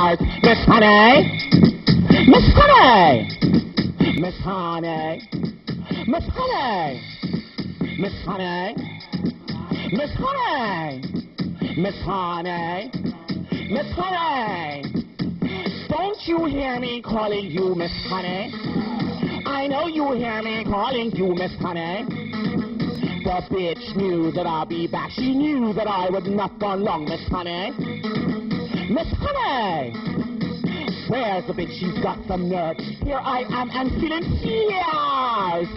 heart. Miss Honey, Miss Honey, Miss Honey, Miss Honey, Miss Honey, Miss Honey, Miss Honey, Miss Honey. Don't you hear me calling you Miss Honey? I know you hear me calling you Miss Honey. The bitch knew that I'll be back. She knew that I would not go long, Miss Honey. Miss Honey! Where's the bitch? She's got some nerve. Here I am and feeling fierce.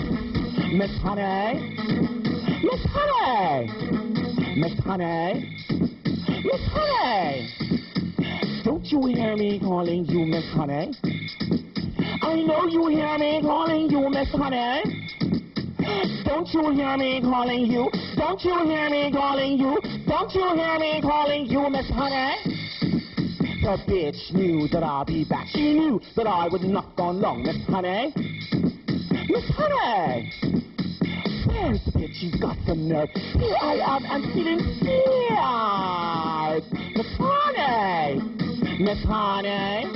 Miss Honey! Miss Honey! Miss Honey! Miss Honey! Don't you hear me calling you Miss Honey? I know you hear me calling you Miss Honey. Don't you hear me calling you? Don't you hear me calling you? Don't you hear me calling you Miss Honey? The bitch knew that I'll be back. She knew that I would not go long, Miss Honey. Miss Honey! Where's the bitch? She's got some nerve. Here I am, I'm feeling scared. Miss Honey! Miss Honey!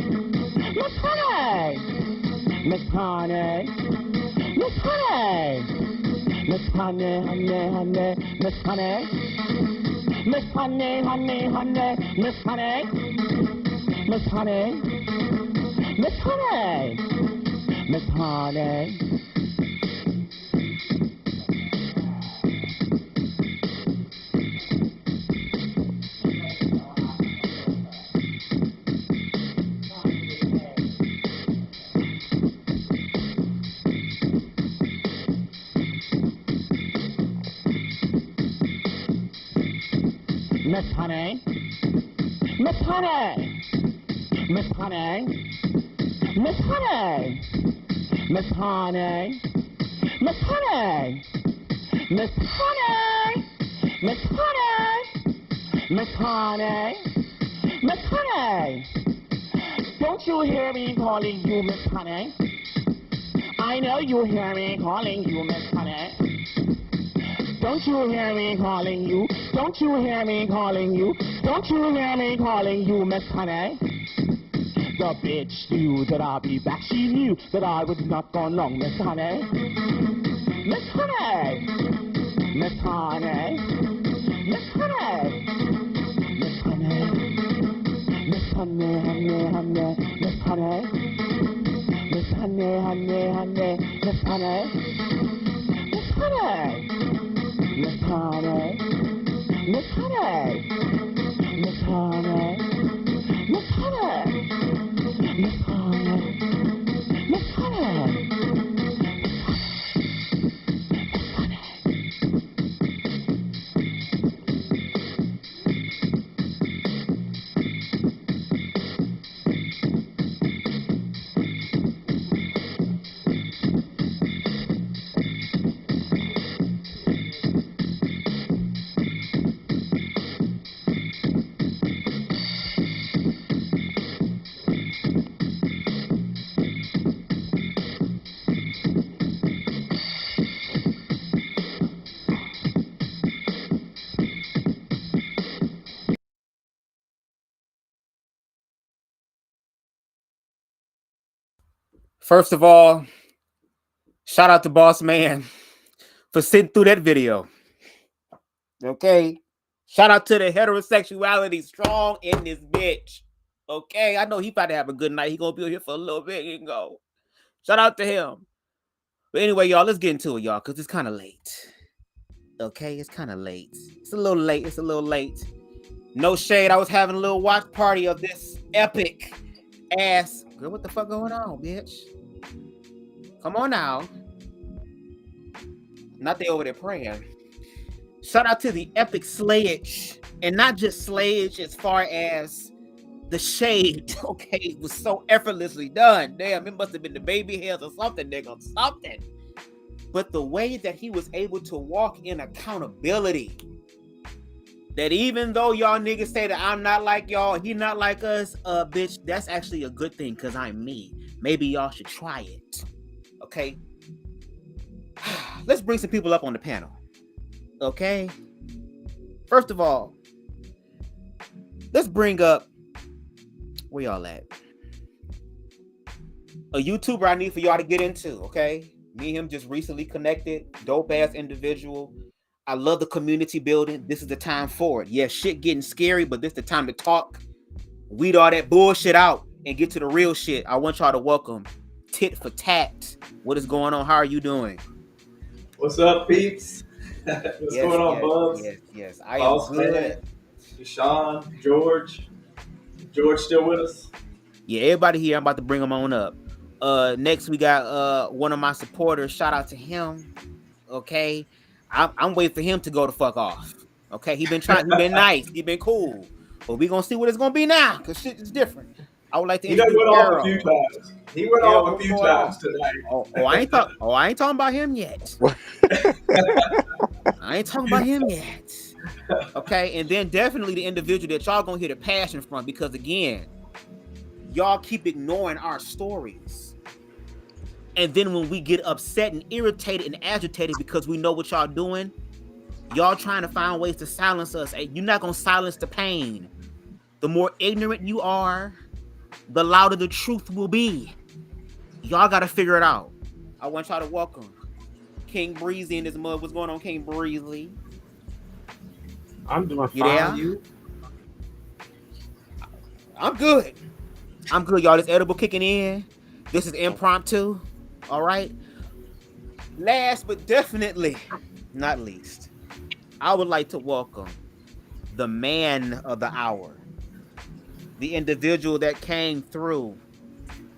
Miss Honey! Miss Honey! Miss Honey! Miss Honey, honey, honey, Miss Honey. Miss Honey, honey, honey, Miss Honey. Miss Honey. Miss Honey. Miss Honey. Miss Honey, Miss Honey, Miss Honey, Miss Honey, Miss Honey, Miss Honey, Miss Honey, Miss Honey, Miss Honey, Miss Honey. Don't you hear me calling you Miss Honey? I know you hear me calling you Miss Honey. Don't you hear me calling you? Don't you hear me calling you? Don't you hear me calling you Miss Honey? The bitch knew that I'll be back. She knew that I would not go long, Miss Honey. Miss Honey! Miss Honey! Miss Honey! Miss Honey! Miss Honey, honey, honey, Miss Honey! Miss Honey, honey, honey, Miss Honey! Miss Honey! Miss Honey, Miss Honey, Miss Honey, Miss Honey, Miss Honey, Miss Honey. First of all, shout out to Boss Man for sitting through that video. Okay. Shout out to the heterosexuality strong in this bitch. Okay. I know he about to have a good night. He gonna be here for a little bit. He can go. Shout out to him. But anyway, y'all, let's get into it, y'all, because it's kind of late. Okay, it's kind of late. It's a little late. It's a little late. No shade. I was having a little watch party of this epic ass. Girl, what the fuck going on, bitch? Come on now. Not they over there praying. Shout out to the epic slayage. And not just slayage as far as the shade. Okay, it was so effortlessly done. Damn, it must have been the baby hairs or something, nigga. Something. But the way that he was able to walk in accountability. That even though y'all niggas say that I'm not like y'all, he not like us, bitch, that's actually a good thing because I'm me. Maybe y'all should try it. Okay? Let's bring some people up on the panel. Okay? First of all, let's bring up Where y'all at? A YouTuber I need for y'all to get into, okay? Me and him just recently connected. Dope ass individual. I love the community building. This is the time for it. Yeah, shit getting scary, but this is the time to talk. Weed all that bullshit out and get to the real shit. I want y'all to welcome Tit for Tat. What is going on? How are you doing? What's up, peeps? What's going on, Bubs? Yes. I am good. Deshaun, George. George still with us? Yeah, everybody here. I'm about to bring them on up. Next we got one of my supporters. Shout out to him. Okay, I'm waiting for him to go the fuck off. Okay, he been nice, he been cool, but we gonna see what it's gonna be now because shit is different. I would like to. He done went off a few times. He went off a few times tonight. I ain't talking about him yet. I ain't talking about him yet. Okay, and then definitely the individual that y'all gonna hear the passion from, because again, y'all keep ignoring our stories. And then when we get upset and irritated and agitated because we know what y'all doing, y'all trying to find ways to silence us. Hey, you're not going to silence the pain. The more ignorant you are, the louder the truth will be. Y'all got to figure it out. I want y'all to welcome King Breezy in this mug. What's going on, King Breezy? I'm doing fine. You? I'm good, y'all. This edible kicking in. This is impromptu. All right. Last but definitely not least, I would like to welcome the man of the hour, the individual that came through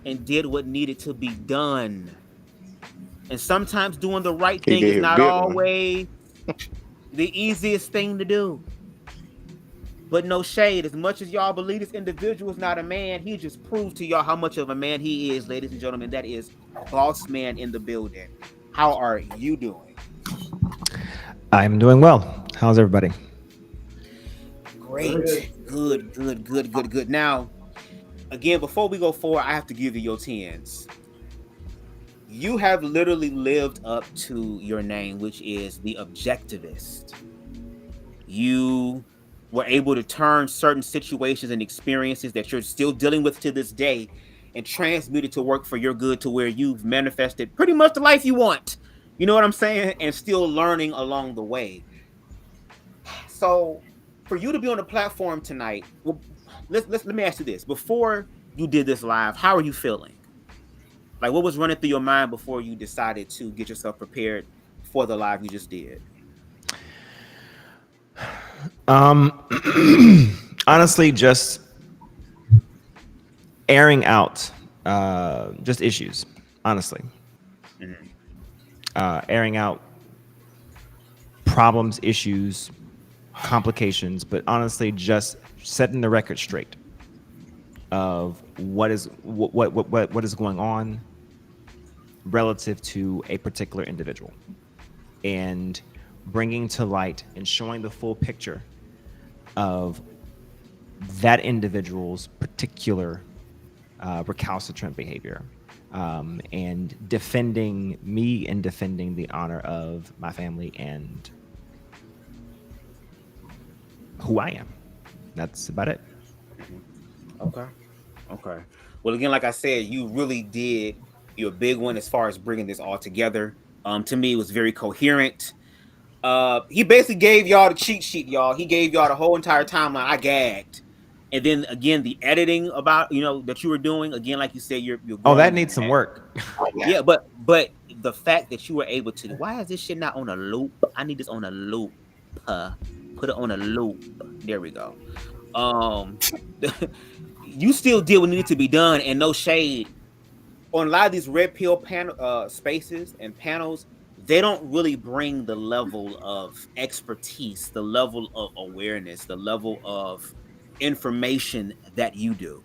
and did what needed to be done. And sometimes doing the right thing is not always the easiest thing to do. But no shade, as much as y'all believe this individual is not a man, he just proves to y'all how much of a man he is, ladies and gentlemen. That is Boss Man in the building. How are you doing? I'm doing well. How's everybody? Great. Good. Now, again, before we go forward, I have to give you your 10s. You have literally lived up to your name, which is the objectivist. You were able to turn certain situations and experiences that you're still dealing with to this day and transmute it to work for your good, to where you've manifested pretty much the life you want. You know what I'm saying? And still learning along the way. So for you to be on the platform tonight, well, let me ask you this. Before you did this live, how are you feeling? Like, what was running through your mind before you decided to get yourself prepared for the live you just did? Honestly, just airing out just issues, honestly. Airing out problems, issues, complications, but honestly just setting the record straight of what is going on relative to a particular individual, and bringing to light and showing the full picture of that individual's particular recalcitrant behavior, and defending me and defending the honor of my family and who I am. That's about it. Okay. Well, again, like I said, you really did your big one as far as bringing this all together. To me, it was very coherent. He basically gave y'all the cheat sheet, y'all. He gave y'all the whole entire timeline. I gagged. And then again, the editing about, that you were doing, again, like you said, you're that needs some work. Yeah, but the fact that you were able to, why is this shit not on a loop? I need this on a loop. Put it on a loop. There we go. You still did what needed to be done, and no shade. On a lot of these red pill panel spaces and panels, they don't really bring the level of expertise, the level of awareness, the level of information that you do.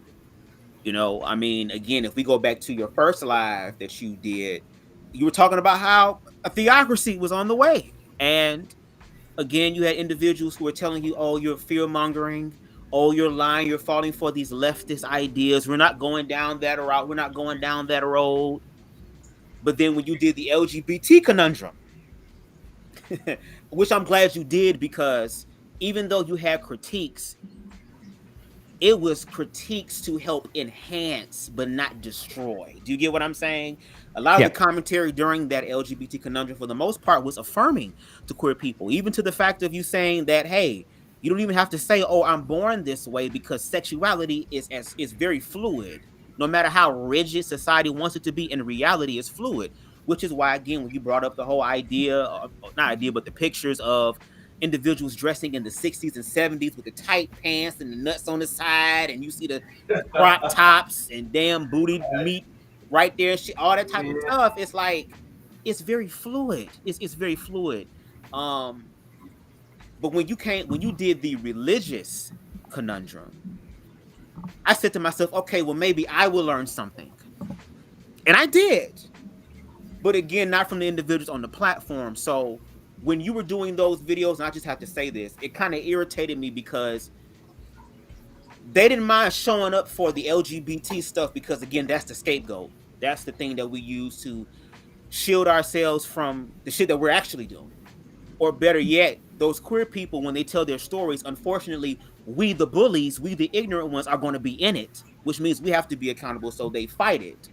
I mean, again, if we go back to your first live that you did, you were talking about how a theocracy was on the way. And again, you had individuals who were telling you, oh, you're fear-mongering, oh, you're lying, you're falling for these leftist ideas. We're not going down that route. We're not going down that road. But then when you did the LGBT conundrum, which I'm glad you did, because even though you had critiques, it was critiques to help enhance but not destroy. Do you get what I'm saying? A lot of the commentary during that LGBT conundrum, for the most part, was affirming to queer people, even to the fact of you saying that, hey, you don't even have to say, oh, I'm born this way, because sexuality is very fluid. No matter how rigid society wants it to be, in reality, it's fluid. Which is why, again, when you brought up the whole idea, not idea, but the pictures of individuals dressing in the 60s and 70s with the tight pants and the nuts on the side, and you see the crop tops and damn booty meat right there, all that type of stuff. It's like, it's very fluid. It's very fluid. But when you did the religious conundrum, I said to myself, okay, well, maybe I will learn something. And I did. But again, not from the individuals on the platform. So when you were doing those videos, and I just have to say this, it kind of irritated me because they didn't mind showing up for the LGBT stuff because, again, that's the scapegoat. That's the thing that we use to shield ourselves from the shit that we're actually doing. Or better yet, those queer people, when they tell their stories, unfortunately, we the bullies, we the ignorant ones are going to be in it, which means we have to be accountable, so they fight it.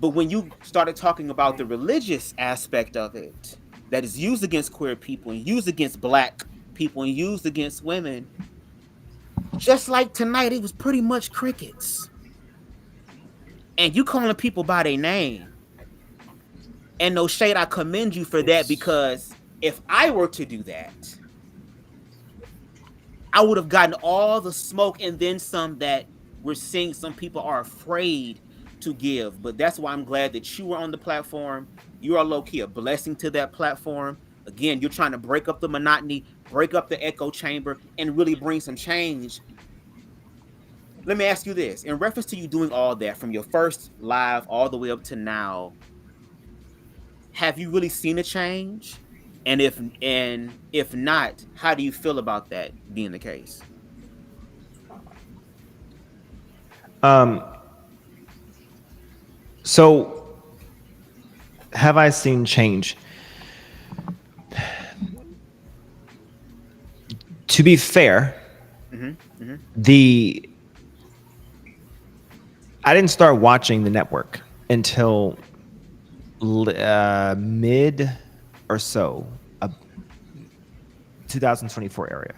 But when you started talking about the religious aspect of it, that is used against queer people and used against black people and used against women, just like tonight, it was pretty much crickets. And you calling people by their name. And no shade, I commend you for that, because if I were to do that, I would have gotten all the smoke and then some that we're seeing some people are afraid to give. But that's why I'm glad that you were on the platform. You are low-key a blessing to that platform. Again, you're trying to break up the monotony, break up the echo chamber, and really bring some change. Let me ask you this. In reference to you doing all that from your first live all the way up to now, have you really seen a change? And if not, how do you feel about that being the case? So have I seen change? To be fair, I didn't start watching the network until mid or so, 2024 area.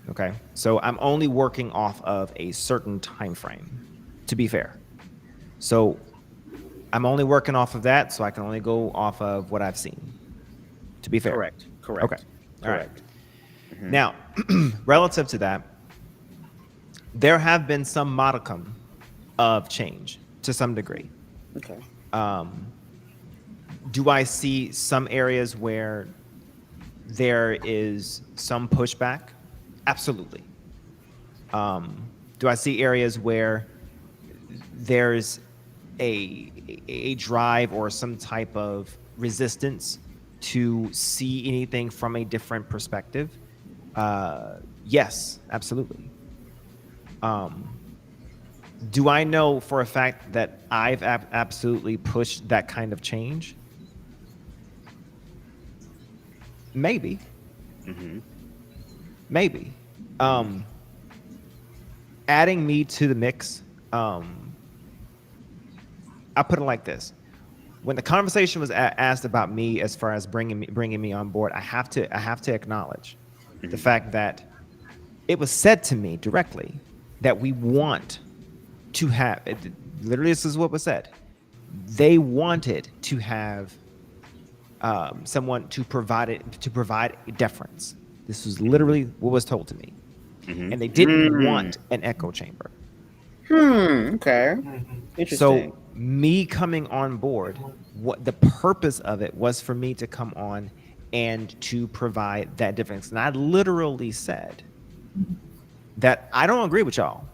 Okay, so I'm only working off of a certain time frame, to be fair. So I'm only working off of that, so I can only go off of what I've seen, to be fair. Correct. Okay. All right. Mm-hmm. Now, relative to that, there have been some modicum of change to some degree. Okay. Do I see some areas where there is some pushback? Absolutely. Do I see areas where there's a drive or some type of resistance to see anything from a different perspective? Yes, absolutely. Do I know for a fact that I've absolutely pushed that kind of change? Maybe. Maybe. Adding me to the mix, I'll put it like this. When the conversation was asked about me as far as bringing me on board, I have to acknowledge the fact that it was said to me directly that we want to have, literally this is what was said, they wanted to have someone to provide deference. This was literally what was told to me. And they didn't want an echo chamber. Okay. Interesting. So me coming on board, what the purpose of it was for me to come on and to provide that difference. And I literally said that I don't agree with y'all.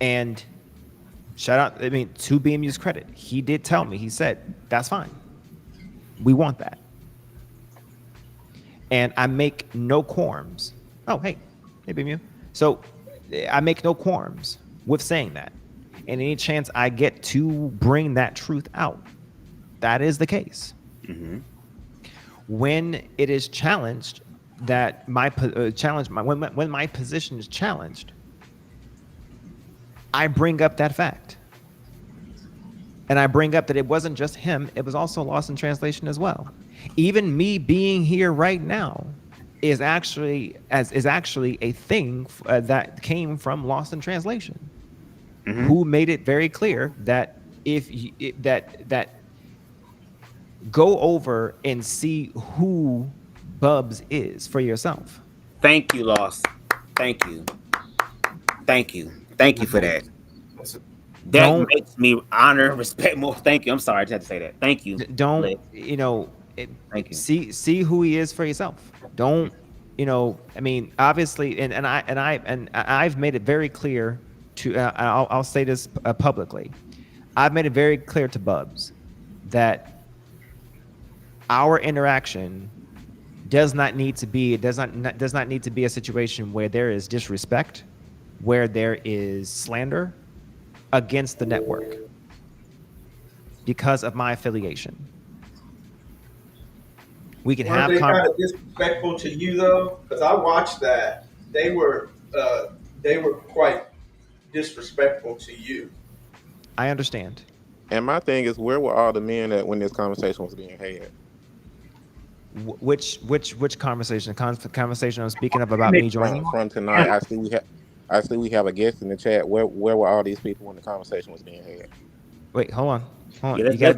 And shout out, to BMU's credit, he did tell me, he said, that's fine. We want that. And I make no qualms. Oh, hey BMU. So I make no qualms with saying that. And any chance I get to bring that truth out, that is the case. When it is challenged, that my when my position is challenged, I bring up that fact. And I bring up that it wasn't just him, it was also lost in translation as well. Even me being here right now is actually a thing that came from lost in translation. Mm-hmm. Who made it very clear that that go over and see who Bubz is for yourself. Thank you, Lost. Thank you for that. That makes me honor and respect more. Thank you. I'm sorry, I just had to say that. Thank you. Don't thank you. See who he is for yourself. Don't I mean, obviously, and I've made it very clear to I'll say this publicly. I've made it very clear to Bubz that our interaction does not need to be a situation where there is disrespect, where there is slander against the network because of my affiliation. We can have kind of disrespectful to you though, because I watched that. They were quite disrespectful to you. I understand. And my thing is, where were all the men when this conversation was being had? Which conversation? Conversation I'm speaking of about me joining? From tonight, I see we have a guest in the chat. Where were all these people when the conversation was being had? Wait, hold on. Yeah,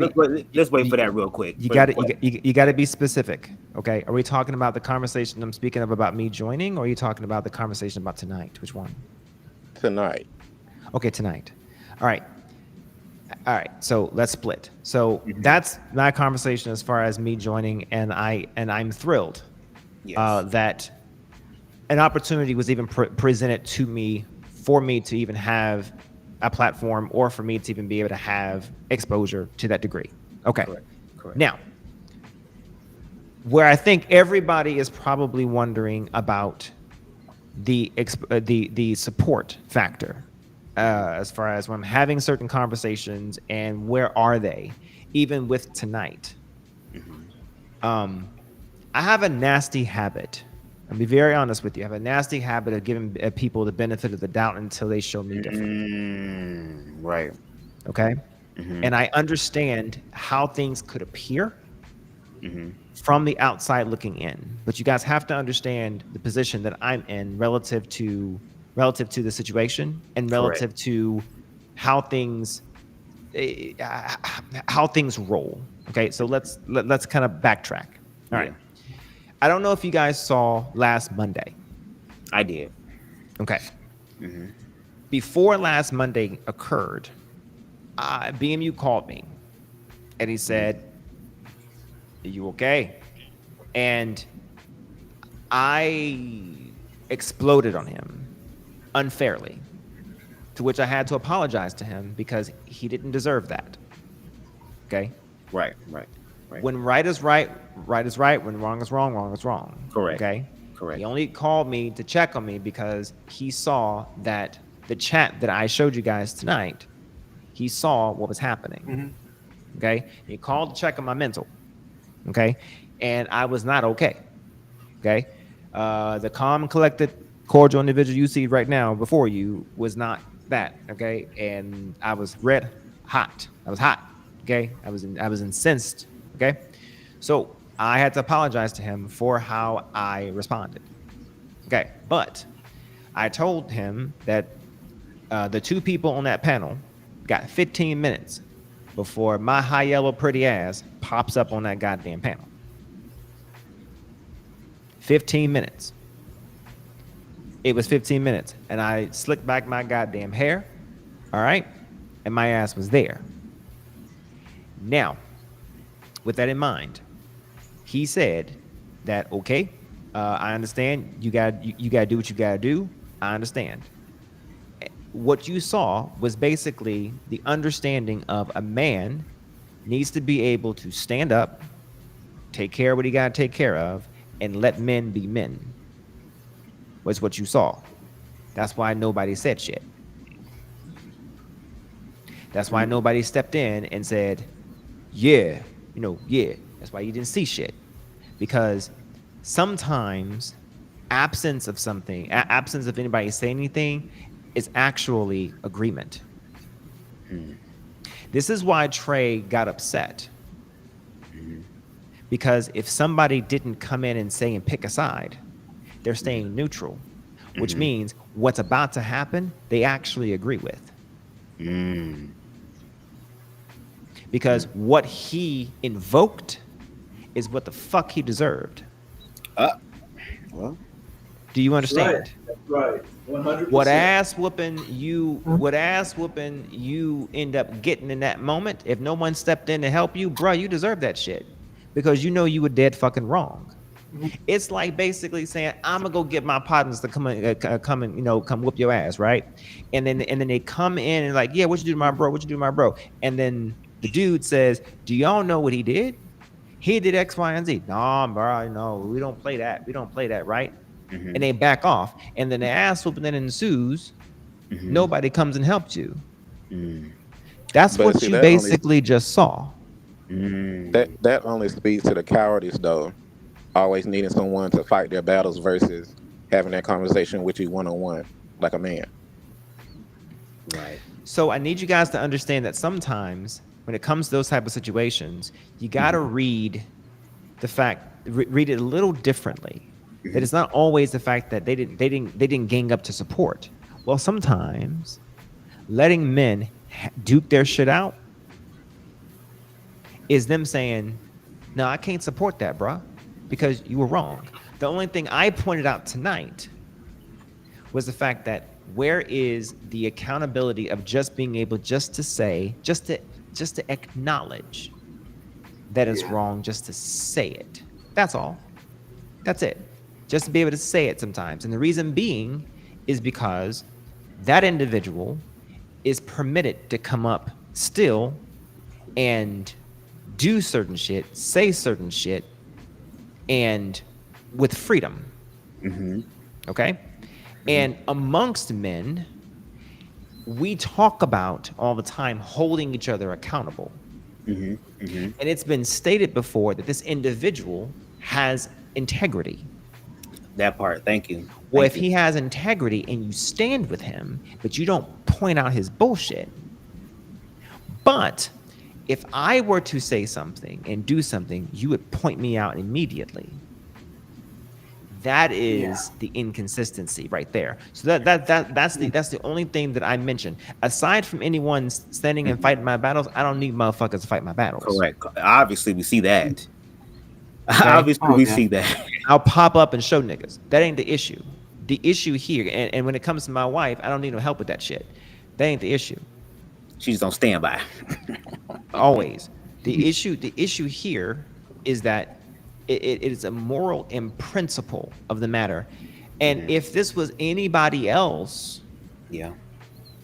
let's wait for that real quick. You got to be specific. Okay, are we talking about the conversation I'm speaking of about me joining, or are you talking about the conversation about tonight? Which one? Tonight. Okay, tonight. All right. So let's split. So that's my conversation as far as me joining, and I'm thrilled that an opportunity was even presented to me for me to even have a platform, or for me to even be able to have exposure to that degree. Okay. Correct. Now, where I think everybody is probably wondering about the support factor, as far as when I'm having certain conversations and where are they, even with tonight. I have a nasty habit. I'll be very honest with you. I have a nasty habit of giving people the benefit of the doubt until they show me different. Right. Okay. And I understand how things could appear from the outside looking in, but you guys have to understand the position that I'm in relative to the situation and relative to how things roll. Okay. So let's kind of backtrack. All right. I don't know if you guys saw last Monday. I did. Okay. Before last Monday occurred, BMU called me and he said, "Are you okay?" And I exploded on him unfairly, to which I had to apologize to him because he didn't deserve that. Okay? Right. When right is right, right is right. When wrong is wrong, wrong is wrong. Correct. Okay? Correct. He only called me to check on me because he saw that the chat that I showed you guys tonight, he saw what was happening. Okay? He called to check on my mental. Okay? And I was not okay. Okay? The calm, collected, cordial individual you see right now before you was not that. Okay? And I was red hot. I was hot. Okay? I was incensed. Okay? So I had to apologize to him for how I responded. Okay? But I told him that the two people on that panel got 15 minutes before my high yellow pretty ass pops up on that goddamn panel. 15 minutes. It was 15 minutes. And I slicked back my goddamn hair. All right? And my ass was there. Now, with that in mind, he said that, okay, I understand. You gotta do what you gotta do. I understand. What you saw was basically the understanding of a man needs to be able to stand up, take care of what he gotta take care of, and let men be men. Was what you saw. That's why nobody said shit. That's why nobody stepped in and said, yeah. That's why you didn't see shit. Because sometimes absence of something, absence of anybody saying anything, is actually agreement. This is why Trey got upset. Because if somebody didn't come in and say and pick a side, they're staying neutral, which means what's about to happen, they actually agree with. Because what he invoked is what the fuck he deserved. Well, do you understand? That's right. 100%. What ass whooping you end up getting in that moment, if no one stepped in to help you, bro, you deserve that shit. Because you know you were dead fucking wrong. It's like basically saying, I'm gonna go get my partners to come whoop your ass, right? And then they come in and like, yeah, what you do to my bro? What you do to my bro? And then the dude says, do y'all know what he did? He did X, Y, and Z. No, bro, no, we don't play that. We don't play that, right? And they back off. And then the ass whooping then ensues. Nobody comes and helps you. That's what you basically just saw. That only speaks to the cowardice, though. Always needing someone to fight their battles versus having that conversation with you one-on-one, like a man. right. So I need you guys to understand that sometimes when it comes to those type of situations, you got to read it a little differently. That it's not always the fact that they didn't gang up to support. Well, sometimes letting men duke their shit out is them saying, no, I can't support that, bruh, because you were wrong. The only thing I pointed out tonight was the fact that where is the accountability of just being able just to say, just to acknowledge that it's wrong, just to say it. That's all. That's it. Just to be able to say it sometimes. And the reason being is because that individual is permitted to come up still and do certain shit, say certain shit, and with freedom. Okay? And amongst men, we talk about all the time holding each other accountable. And it's been stated before that this individual has integrity. That part. Thank you. Well, if he has integrity and you stand with him, but you don't point out his bullshit. But if I were to say something and do something, you would point me out immediately. That is the inconsistency right there. So that's the only thing that I mentioned. Aside from anyone standing and fighting my battles, I don't need motherfuckers to fight my battles. Correct. Obviously, we see that. Okay. Obviously, we see that. I'll pop up and show niggas. That ain't the issue. The issue here, and when it comes to my wife, I don't need no help with that shit. That ain't the issue. She's on standby. Always. The issue here is that it is a moral and principle of the matter. And if this was anybody else,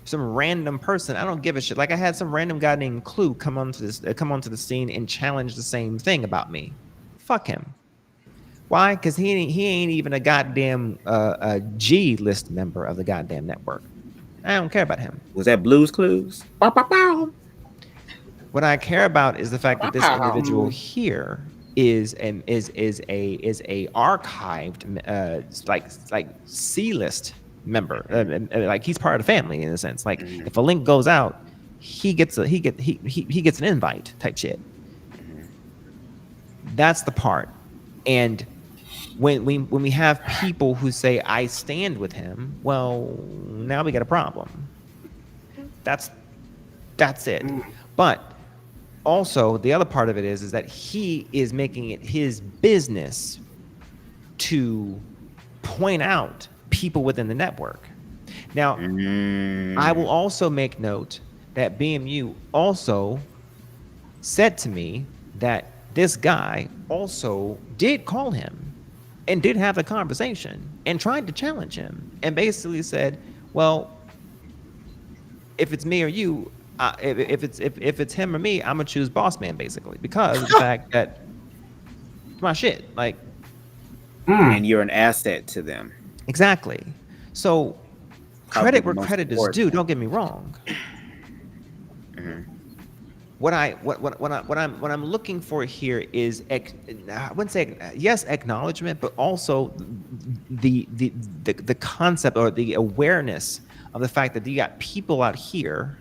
some random person, I don't give a shit. Like I had some random guy named Clue come onto the scene and challenge the same thing about me. Fuck him. Why? Because he ain't even a goddamn G list member of the goddamn network. I don't care about him. Was that Blue's Clues? What I care about is the fact that this individual here is a archived like C-list member. Like he's part of the family in a sense. Like if a link goes out, he gets an invite type shit. That's the part. And when we have people who say I stand with him, well, now we got a problem. That's it. But also the other part of it is that he is making it his business to point out people within the network. Now, I will also make note that BMU also said to me that this guy also did call him and did have a conversation and tried to challenge him and basically said, well, if it's me or you, if it's him or me, I'm gonna choose boss man basically because of the fact that it's my shit. Like, and you're an asset to them. Exactly. So credit where credit is due. Don't get me wrong. what I'm looking for here is I wouldn't say yes acknowledgement, but also the concept or the awareness of the fact that you got people out here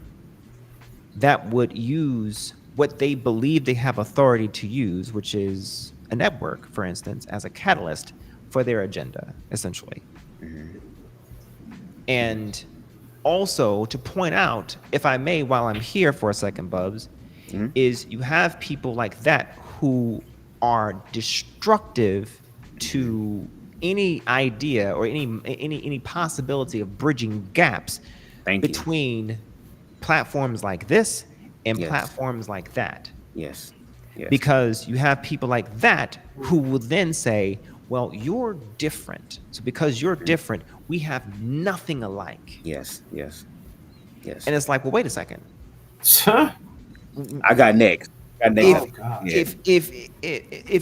that would use what they believe they have authority to use, which is a network, for instance, as a catalyst for their agenda, essentially. And also to point out, if I may, while I'm here for a second, Bubs, is you have people like that who are destructive to any idea or any possibility of bridging gaps between platforms like this and platforms like that. Yes. Because you have people like that who will then say, well, you're different. So because you're different, we have nothing alike. Yes. And it's like, well, wait a second. I got next. If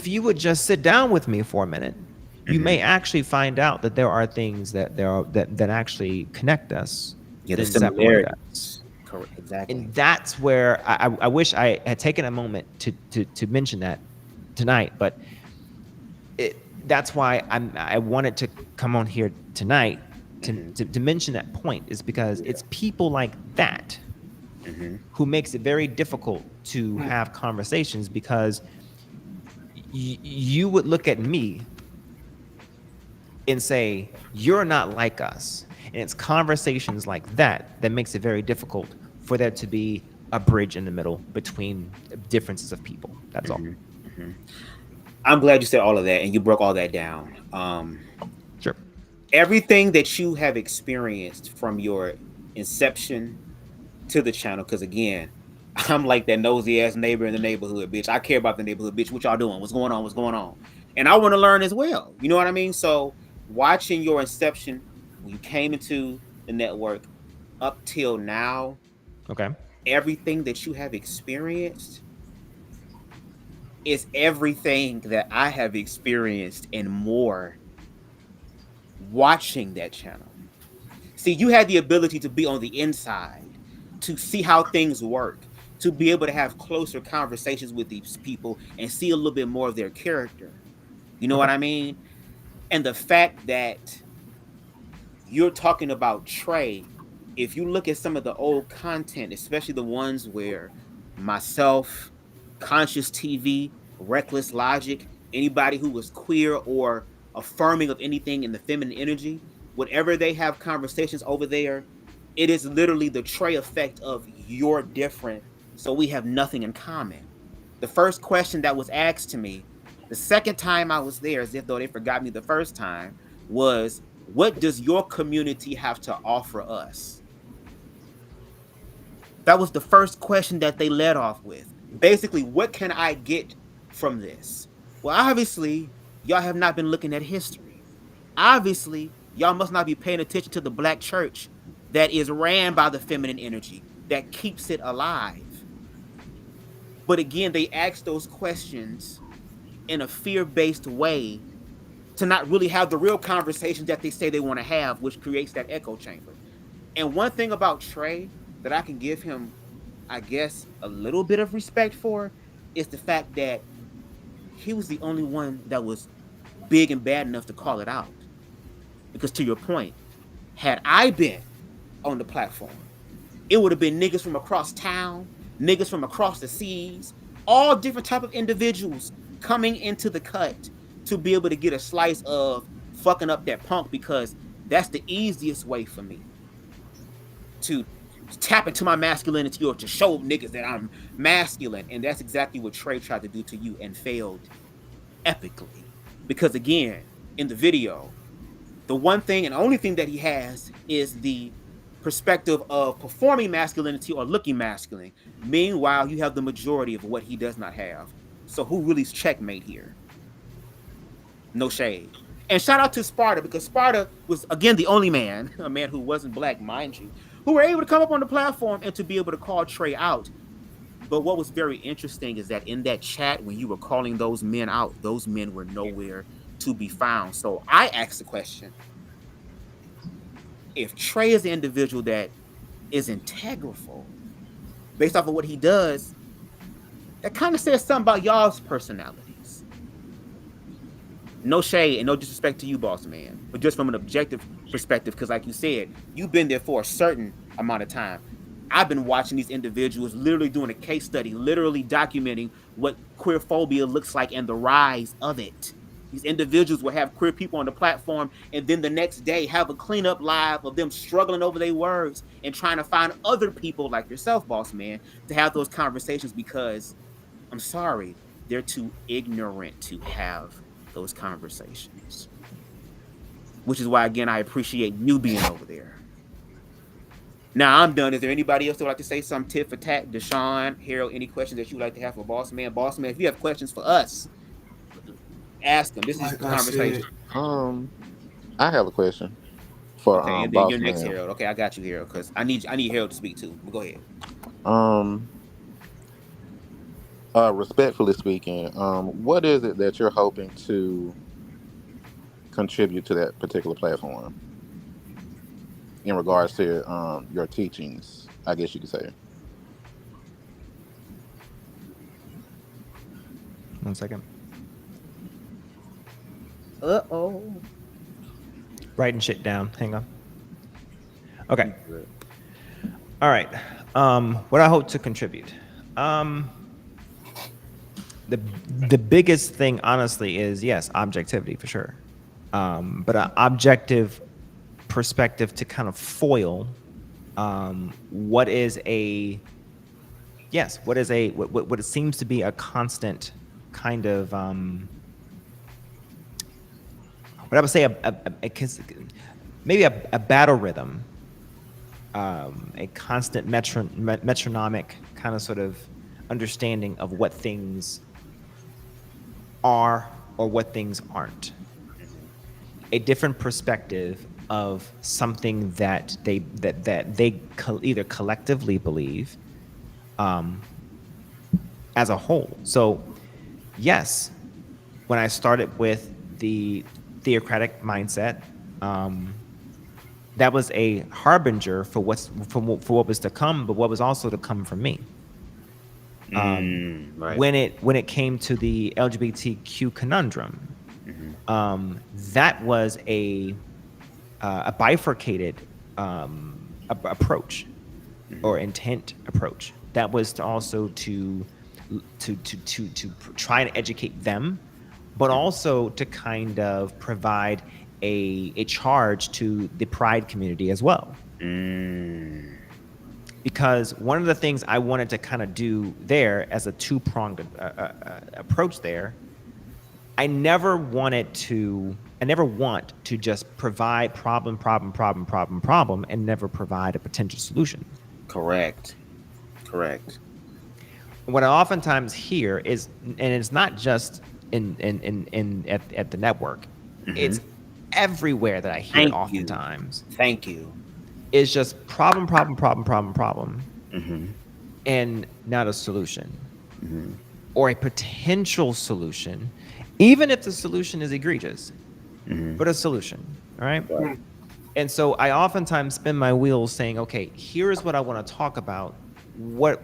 you would just sit down with me for a minute, you may actually find out that there are things that actually connect us. The similarities. Correct. Exactly. And that's where I wish I had taken a moment to mention that tonight, but that's why I wanted to come on here tonight to mention that point, is because it's people like that who makes it very difficult to have conversations, because you would look at me and say, you're not like us. And it's conversations like that that makes it very difficult for there to be a bridge in the middle between differences of people. That's all. I'm glad you said all of that and you broke all that down. Sure. Everything that you have experienced from your inception to the channel, because again, I'm like that nosy ass neighbor in the neighborhood, bitch. I care about the neighborhood, bitch. What y'all doing? What's going on? And I want to learn as well. You know what I mean? So watching your inception, when you came into the network up till now, okay, everything that you have experienced is everything that I have experienced and more watching that channel. See, you had the ability to be on the inside, to see how things work, to be able to have closer conversations with these people and see a little bit more of their character. You know what I mean? And the fact that you're talking about Trey, if you look at some of the old content, especially the ones where myself, Conscious TV, Reckless Logic, anybody who was queer or affirming of anything in the feminine energy, whatever they have conversations over there, it is literally the Trey effect of you're different, so we have nothing in common. The first question that was asked to me, the second time I was there, as if though they forgot me the first time, was, what does your community have to offer us? That was the first question that they led off with. Basically, what can I get from this? Well, obviously, y'all have not been looking at history. Obviously, y'all must not be paying attention to the black church that is ran by the feminine energy, that keeps it alive. But again, they ask those questions in a fear-based way to not really have the real conversations that they say they want to have, which creates that echo chamber. And one thing about Trey that I can give him, I guess, a little bit of respect for, is the fact that he was the only one that was big and bad enough to call it out. Because to your point, had I been on the platform, it would have been niggas from across town, niggas from across the seas, all different type of individuals coming into the cut to be able to get a slice of fucking up that punk, because that's the easiest way for me to tap into my masculinity or to show niggas that I'm masculine. And that's exactly what Trey tried to do to you and failed epically. Because again, in the video, the one thing and only thing that he has is the perspective of performing masculinity or looking masculine. Meanwhile, you have the majority of what he does not have. So who really's checkmate here? No shade. And shout out to Sparta, because Sparta was, again, the only man, a man who wasn't black, mind you, who were able to come up on the platform and to be able to call Trey out. But what was very interesting is that in that chat, when you were calling those men out, those men were nowhere to be found. So I asked the question, if Trey is the individual that is integral, based off of what he does, that kind of says something about y'all's personalities. No shade and no disrespect to you, boss man, but just from an objective perspective, because like you said, you've been there for a certain amount of time. I've been watching these individuals literally doing a case study, literally documenting what queer phobia looks like and the rise of it. These individuals will have queer people on the platform and then the next day have a cleanup live of them struggling over their words and trying to find other people like yourself, boss man, to have those conversations because, I'm sorry, they're too ignorant to have those conversations. Which is why, again, I appreciate you being over there. Now I'm done. Is there anybody else that would like to say something? Tit for tat, Deshaun, Harold, any questions that you would like to have for Boss Man? Boss Man, if you have questions for us, ask them. This is a conversation. I have a question for okay, and then Boss your next Man. Harold. Okay, I got you, Harold, because I need Harold to speak too. But go ahead. Respectfully speaking, what is it that you're hoping to contribute to that particular platform in regards to your teachings, I guess you could say? 1 second. Uh-oh. Writing shit down. Hang on. Okay. All right. What I hope to contribute. The biggest thing, honestly, is yes, objectivity for sure. But an objective perspective to kind of foil what is a what it seems to be a constant kind of what I would say maybe a battle rhythm, a constant metronomic kind of sort of understanding of what things are or what things aren't. A different perspective of something that they either collectively believe as a whole. So yes, when I started with the theocratic mindset, that was a harbinger for what was to come, but what was also to come from me. Right. When it came to the LGBTQ conundrum, that was a bifurcated approach or intent approach. That was to also to try and educate them, but also to kind of provide a charge to the pride community as well. Because one of the things I wanted to kind of do there as a two-pronged approach there, I never want to just provide problem, and never provide a potential solution. Correct. What I oftentimes hear is, and it's not just at the network, it's everywhere that I hear oftentimes. Thank you. It's just problem, and not a solution, or a potential solution, even if the solution is egregious, but a solution. All right. And so I oftentimes spin my wheels saying, okay, here is what I want to talk about. What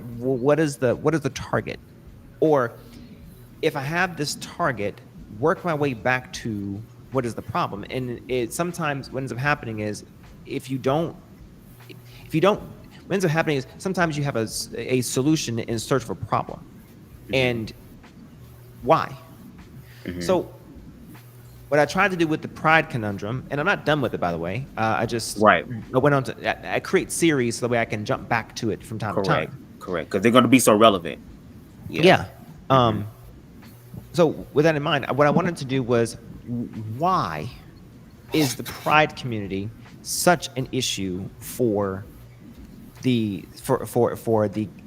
is the target? Or if I have this target, work my way back to what is the problem. And it sometimes what ends up happening is what ends up happening is sometimes you have a solution in search of a problem. And why? So what I tried to do with the pride conundrum, and I'm not done with it, by the way. I went on to I create series so that way I can jump back to it from time to time. Correct, because they're going to be so relevant. Yeah. So with that in mind, what I wanted to do was, why is the pride community such an issue for the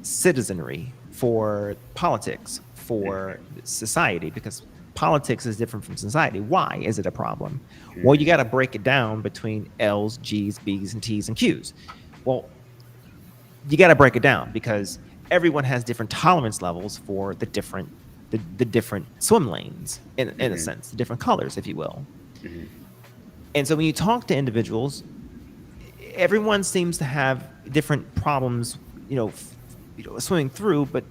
citizenry, for politics, for society? Because politics is different from society. Why is it a problem? Well, you got to break it down between L's, G's, B's, and T's and Q's. Well, you got to break it down because everyone has different tolerance levels for the different swim lanes, in a sense, the different colors, if you will. And so when you talk to individuals, everyone seems to have different problems, swimming through, but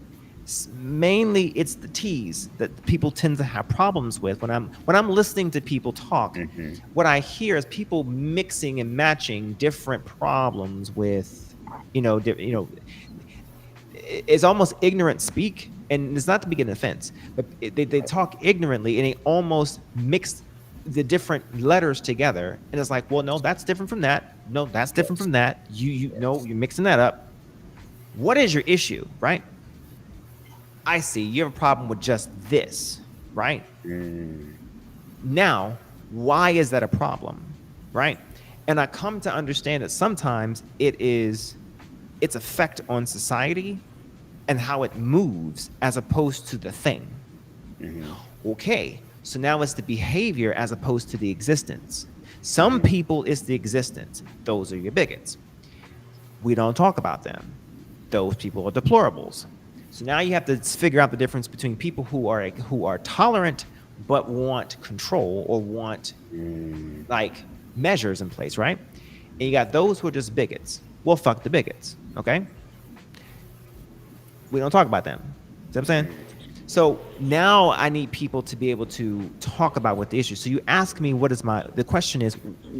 Mainly it's the T's that people tend to have problems with when I'm listening to people talk. What I hear is people mixing and matching different problems with, it's almost ignorant speak, and it's not to be an offense, but they talk ignorantly and they almost mix the different letters together, and it's like, well, no, that's different from that. No, that's different from that. No, you're mixing that up. What is your issue, right? I see you have a problem with just this, right? Now, why is that a problem, right? And I come to understand that sometimes its effect on society and how it moves as opposed to the thing. Okay, so now it's the behavior as opposed to the existence. Some people, it's the existence. Those are your bigots. We don't talk about them. Those people are deplorables. So now you have to figure out the difference between people who are tolerant but want control or want like measures in place, right? And you got those who are just bigots. Well, fuck the bigots, okay? We don't talk about them. See what I'm saying? So now I need people to be able to talk about what the issue. So you ask me, the question is,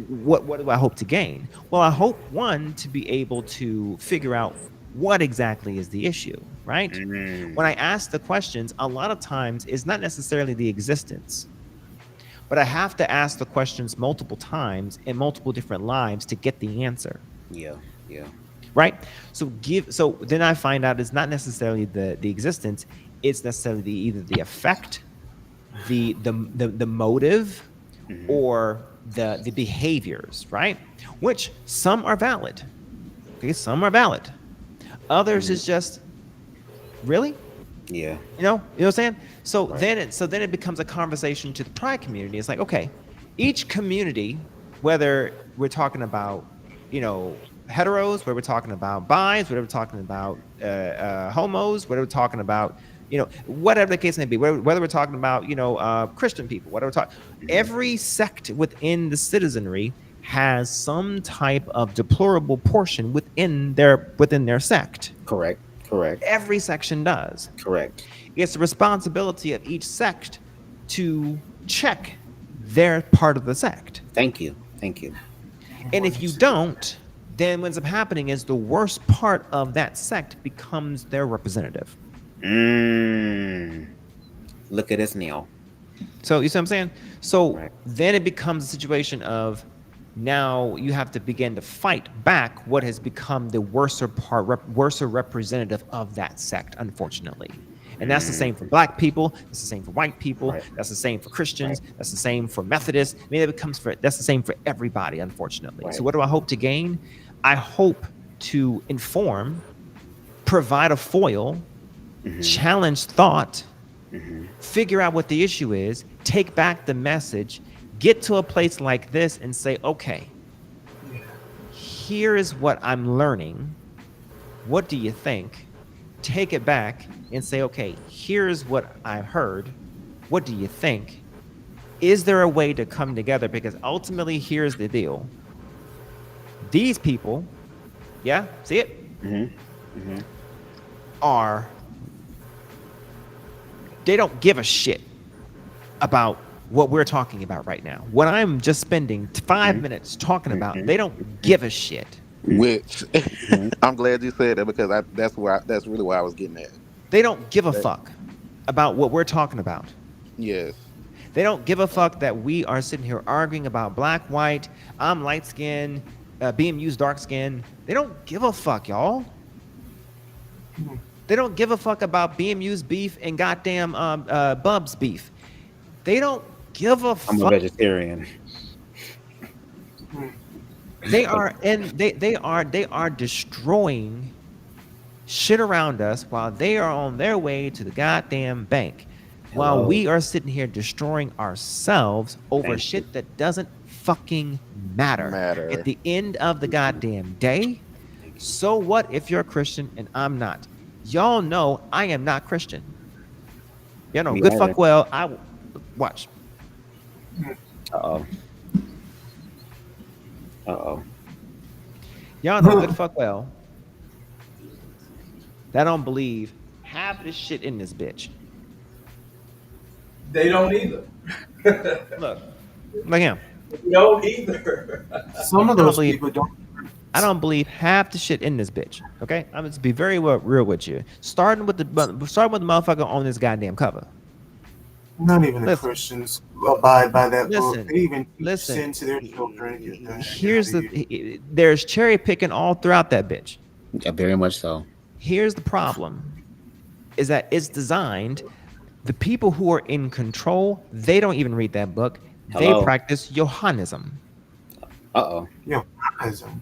what do I hope to gain? Well, I hope, one, to be able to figure out what exactly is the issue, right? When I ask the questions, a lot of times it's not necessarily the existence, but I have to ask the questions multiple times in multiple different lives to get the answer. Yeah. Right? So then I find out it's not necessarily the existence, it's necessarily either the effect, the motive, or the behaviors, right? Which some are valid. Okay, some are valid. Others is just really, Yeah. you know what I'm saying. So then it becomes a conversation to the pride community. It's like, okay, each community, whether we're talking about heteros, whether we're talking about bis, whether we're talking about homos, whether we're talking about whatever the case may be, whether we're talking about Christian people, whatever we're talking, every sect within the citizenry has some type of deplorable portion within their sect. Correct. Every section does. Correct. It's the responsibility of each sect to check their part of the sect. Thank you. And if you don't, then what ends up happening is the worst part of that sect becomes their representative. Look at us now. So you see what I'm saying? So then it becomes a situation of now you have to begin to fight back what has become the worser representative of that sect, unfortunately. And that's the same for black people. That's the same for white people. That's the same for Christians. That's the same for Methodists. I mean, that's the same for everybody, unfortunately. So what do I hope to gain? I hope to inform, provide a foil, challenge thought, figure out what the issue is, take back the message, get to a place like this and say, okay, here is what I'm learning. What do you think? Take it back and say, okay, here's what I heard. What do you think? Is there a way to come together? Because ultimately, here's the deal. These people, see it? They don't give a shit about what we're talking about right now. What I'm just spending 5 minutes talking about, they don't give a shit. Which I'm glad you said that, because that's really where I was getting at. They don't give a fuck about what we're talking about. Yes. They don't give a fuck that we are sitting here arguing about black, white, I'm light skinned, BMU's dark skin. They don't give a fuck, y'all. They don't give a fuck about BMU's beef and goddamn Bub's beef. They don't give a fuck. I'm a vegetarian. They are destroying shit around us while they are on their way to the goddamn bank. While we are sitting here destroying ourselves over shit that doesn't fucking matter. At the end of the goddamn day, so what if you're a Christian and I'm not? Y'all know I am not Christian. You know, good fuck well, I will watch. Uh-oh. Y'all know good fuck well that I don't believe half of this shit in this bitch. They don't either. Look, like him. They don't either. Some of I don't those believe- people don't. I don't believe half the shit in this bitch. Okay, I'm gonna be very real with you. Starting with the motherfucker on this goddamn cover. Not even the Listen. Christians abide by that Listen. book. They even Listen. sin to their children. Get that shit Here's outta here. there's cherry picking all throughout that bitch. Yeah, very much so. Here's the problem: is that it's designed. The people who are in control, they don't even read that book. Hello? They practice Johannism. Uh-oh. Ism.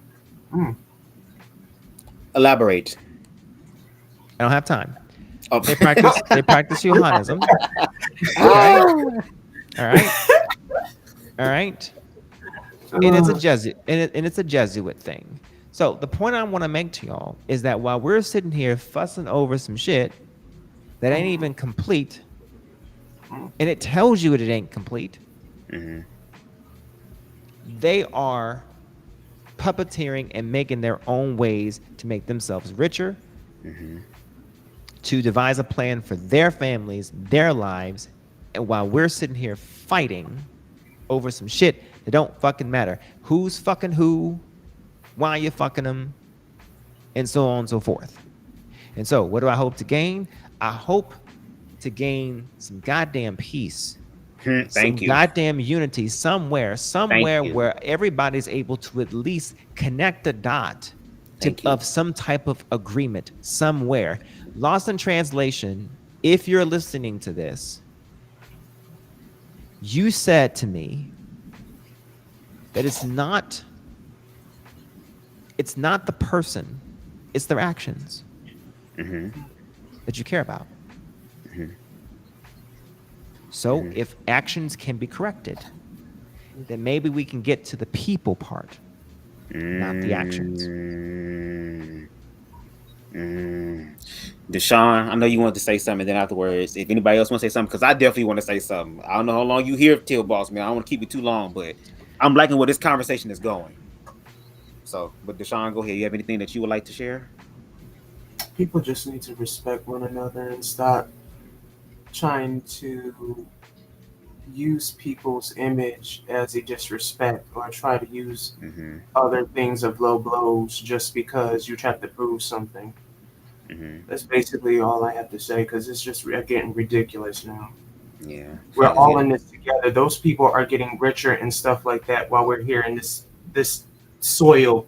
Elaborate. I don't have time. Oh. They practice Johannism. Okay. All right. All right. And it's a Jesuit, and it's a Jesuit thing. So the point I want to make to y'all is that while we're sitting here fussing over some shit that ain't even complete, and it tells you that it ain't complete, they are puppeteering and making their own ways to make themselves richer, to devise a plan for their families, their lives, and while we're sitting here fighting over some shit that don't fucking matter. Who's fucking who, why you fucking them, and so on and so forth. And so what do I hope to gain? I hope to gain some goddamn peace. Thank you. Goddamn unity somewhere you. where everybody's able to at least connect the dot Thank you. of some type of agreement somewhere. Lost in translation, if you're listening to this, you said to me that it's not the person, it's their actions that you care about. So if actions can be corrected, then maybe we can get to the people part, not the actions. Deshaun, I know you wanted to say something. Then afterwards, if anybody else wants to say something, because I definitely want to say something. I don't know how long you here till, boss man. I don't want to keep it too long, but I'm liking where this conversation is going. So, but Deshaun, go ahead. You have anything that you would like to share? People just need to respect one another and stop trying to use people's image as a disrespect or try to use other things of low blows just because you try to prove something. That's basically all I have to say because it's just getting ridiculous now. Yeah, We're all in this together. Those people are getting richer and stuff like that while we're here in this soil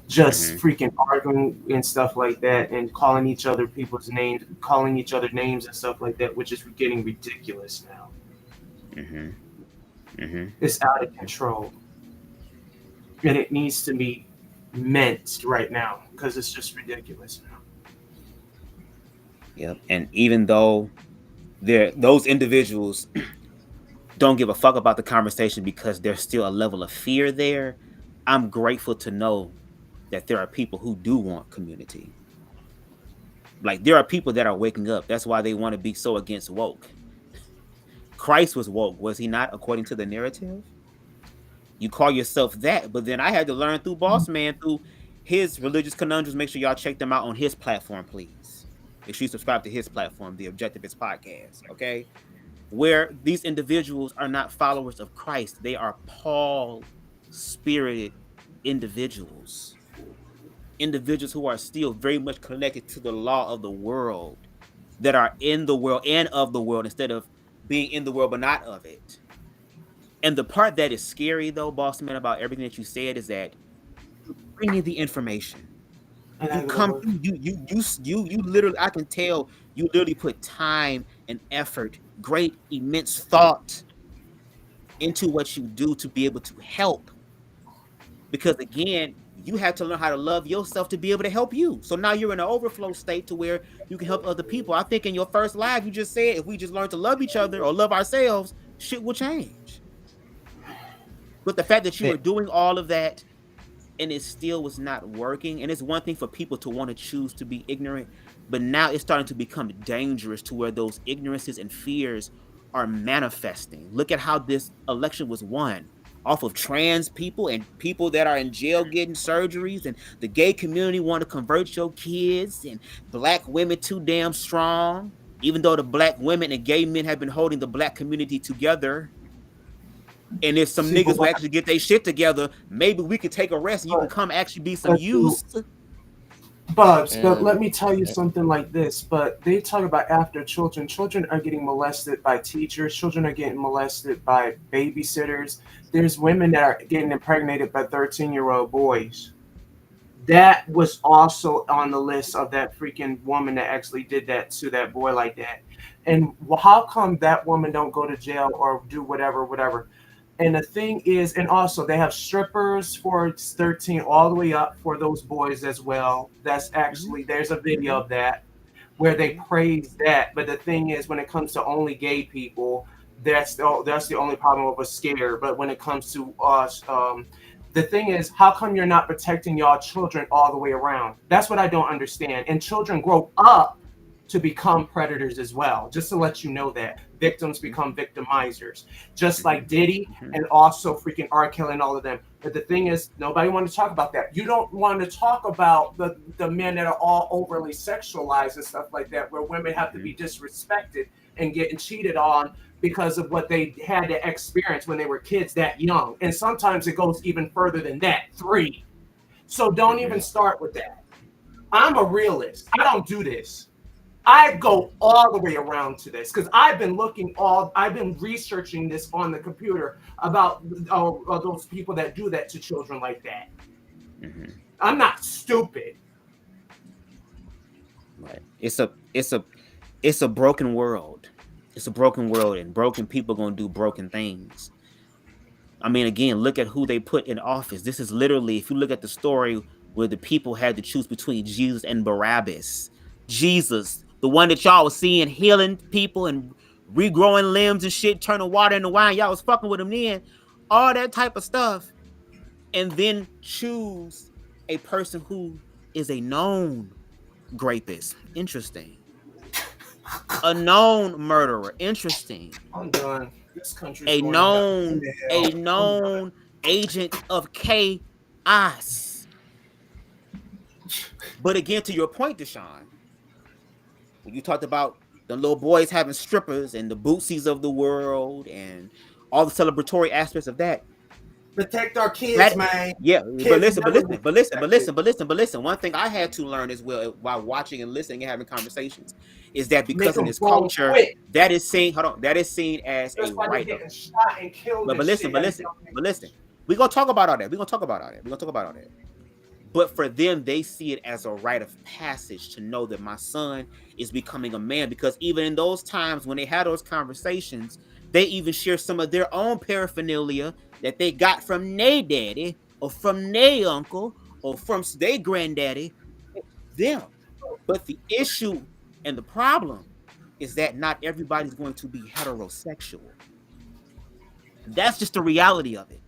just freaking arguing and stuff like that and calling each other people's names, calling each other names and stuff like that, which is getting ridiculous now. It's out of control. And it needs to be meant right now because it's just ridiculous now. Yep. And even though those individuals don't give a fuck about the conversation because there's still a level of fear there, I'm grateful to know that there are people who do want community. Like there are people that are waking up. That's why they want to be so against woke. Christ was woke, was he not, according to the narrative? You call yourself that, but then I had to learn through Boss Man, through his religious conundrums. Make sure y'all check them out on his platform, please. Make sure you subscribe to his platform, the Objectivist Podcast, okay? Where these individuals are not followers of Christ. They are Paul-spirited individuals. Individuals who are still very much connected to the law of the world, that are in the world and of the world instead of being in the world but not of it. And the part that is scary, though, Boss Man, about everything that you said is that you bring in the information. You come through, you literally, I can tell you literally put time and effort, great, immense thought into what you do to be able to help. Because again, you have to learn how to love yourself to be able to help you. So now you're in an overflow state to where you can help other people. I think in your first live, you just said, if we just learn to love each other or love ourselves, shit will change. But the fact that you were doing all of that and it still was not working, and it's one thing for people to want to choose to be ignorant, but now it's starting to become dangerous to where those ignorances and fears are manifesting. Look at how this election was won. off of trans people and people that are in jail getting surgeries, and the gay community want to convert your kids, and black women too damn strong, even though the black women and gay men have been holding the black community together. And if some niggas will actually get their shit together, maybe we could take a rest and you can come actually be some use. Bubs, but let me tell you something like this. But they talk about after children. Children are getting molested by teachers. Children are getting molested by babysitters. There's women that are getting impregnated by 13-year-old boys. That was also on the list of that freaking woman that actually did that to that boy like that. And how come that woman don't go to jail or do whatever? And the thing is, and also they have strippers for 13 all the way up for those boys as well. That's actually, there's a video of that where they praise that. But the thing is, when it comes to only gay people, that's the only problem with a scare. But when it comes to us, the thing is, how come you're not protecting y'all children all the way around? That's what I don't understand. And children grow up to become predators as well. Just to let you know that victims become victimizers, just like Diddy and also freaking R. Kelly and all of them. But the thing is, nobody wants to talk about that. You don't want to talk about the men that are all overly sexualized and stuff like that, where women have to be disrespected and getting cheated on because of what they had to experience when they were kids that young. And sometimes it goes even further than that, 3. So don't even start with that. I'm a realist. I don't do this. I go all the way around to this because I've been researching this on the computer about those people that do that to children like that. I'm not stupid. Right. It's a broken world. It's a broken world, and broken people gonna do broken things. I mean, again, look at who they put in office. This is literally, if you look at the story where the people had to choose between Jesus and Barabbas. Jesus, the one that y'all was seeing healing people and regrowing limbs and shit, turning water into wine. Y'all was fucking with him then. All that type of stuff. And then choose a person who is a known rapist. Interesting. A known murderer. Interesting. I'm done. This country. A known agent of chaos. But again, to your point, Deshaun, when you talked about the little boys having strippers and the Bootsy's of the world and all the celebratory aspects of that. Protect our kids, man. Yeah, but listen. One thing I had to learn as well while watching and listening and having conversations is that because in this culture, that is seen as a right. But listen. We're gonna talk about all that. But for them, they see it as a rite of passage to know that my son is becoming a man, because even in those times when they had those conversations, they even share some of their own paraphernalia that they got from their daddy or from their uncle or from their granddaddy, them. But the issue and the problem is that not everybody's going to be heterosexual. That's just the reality of it.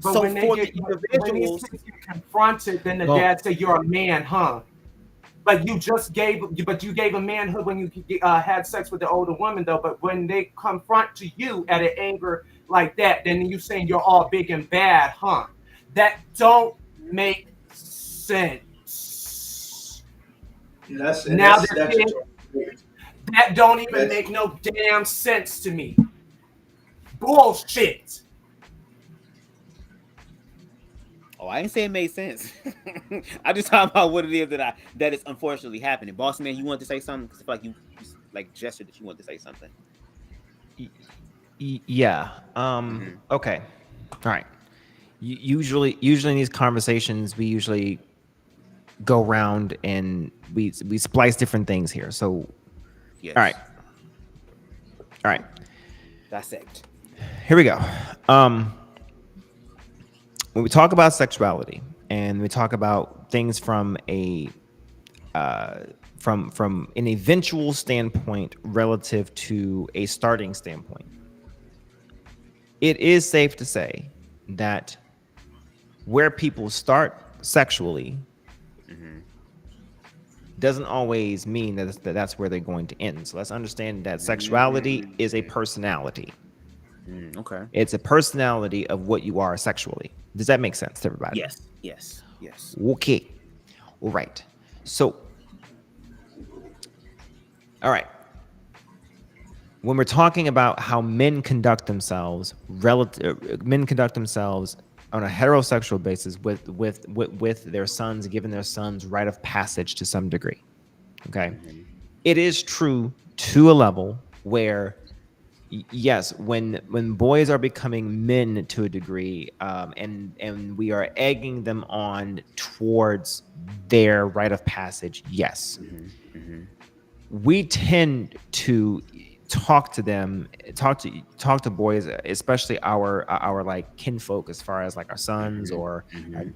But so when for they the individuals, get confronted, then the dad say you're a man, huh? But you gave a manhood when you had sex with the older woman, though. But when they confront to you at an anger like that, then you saying you're all big and bad, huh? That don't make sense. That don't even make no damn sense to me. Bullshit. Oh, I ain't saying it made sense. I just talking about what it is that is unfortunately happening. Boss man, you want to say something? Because I feel like you gestured that you want to say something. Yeah. Okay. All right. Usually in these conversations, we usually go around and we splice different things here. So, yes. All right. Dissect. Here we go. When we talk about sexuality and we talk about things from from an eventual standpoint relative to a starting standpoint, it is safe to say that where people start sexually doesn't always mean that that's where they're going to end. So let's understand that sexuality is a personality. Okay. It's a personality of what you are sexually. Does that make sense to everybody? Yes. Okay. All right. So, all right. When we're talking about how men conduct themselves, men conduct themselves on a heterosexual basis with their sons, giving their sons rite of passage to some degree. Okay. It is true to a level where, yes, when boys are becoming men to a degree, and we are egging them on towards their rite of passage, yes, we tend to talk to them, talk to boys, especially our like kinfolk, as far as like our sons or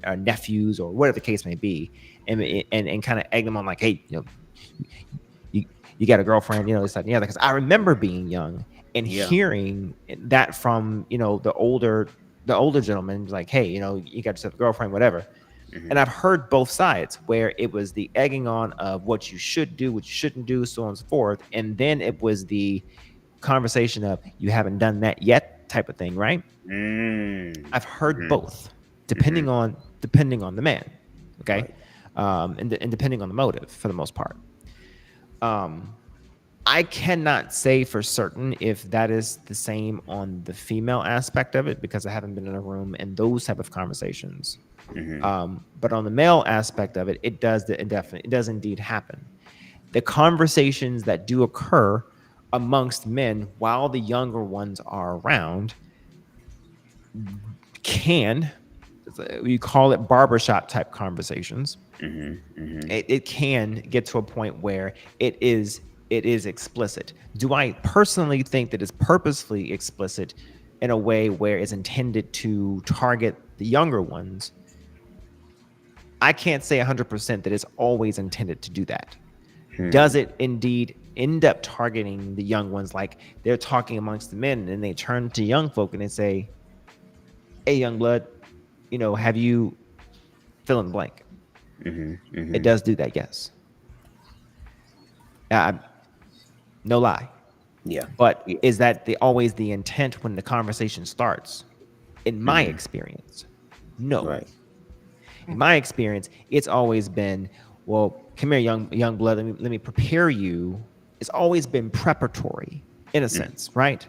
our nephews or whatever the case may be, and kind of egg them on like, hey, you got a girlfriend, this, that, and the other. Because I remember being young and hearing that from the older gentlemen, like, hey, you got yourself a girlfriend, whatever. And I've heard both sides, where it was the egging on of what you should do, what you shouldn't do, so on and so forth, and then it was the conversation of you haven't done that yet type of thing, right? I've heard both, depending on the man, okay, and depending on the motive for the most part. I cannot say for certain if that is the same on the female aspect of it, because I haven't been in a room and those type of conversations. But on the male aspect of it, it does indeed happen. The conversations that do occur amongst men while the younger ones are around we call it barbershop type conversations. It can get to a point where it is explicit. Do I personally think that it's purposefully explicit in a way where it's intended to target the younger ones? I can't say 100% that it's always intended to do that. Does it indeed end up targeting the young ones? Like they're talking amongst the men and they turn to young folk and they say, hey, young blood, have you fill in the blank? It does do that, yes. No lie. Yeah. But is that always the intent when the conversation starts? In my experience, no. Right. In my experience, it's always been, well, come here, young blood. Let me prepare you. It's always been preparatory, in a sense, right?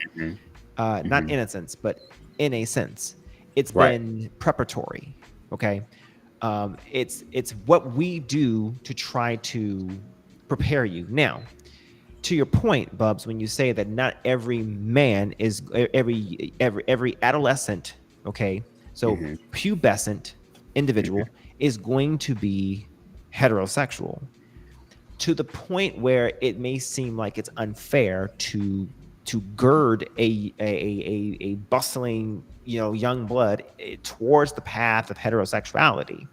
Not in a sense, but in a sense, it's been preparatory. Okay, it's what we do to try to prepare you. Now, to your point, Bubs, when you say that not every man is every adolescent, okay, so pubescent individual is going to be heterosexual, to the point where it may seem like it's unfair to gird a bustling young blood towards the path of heterosexuality.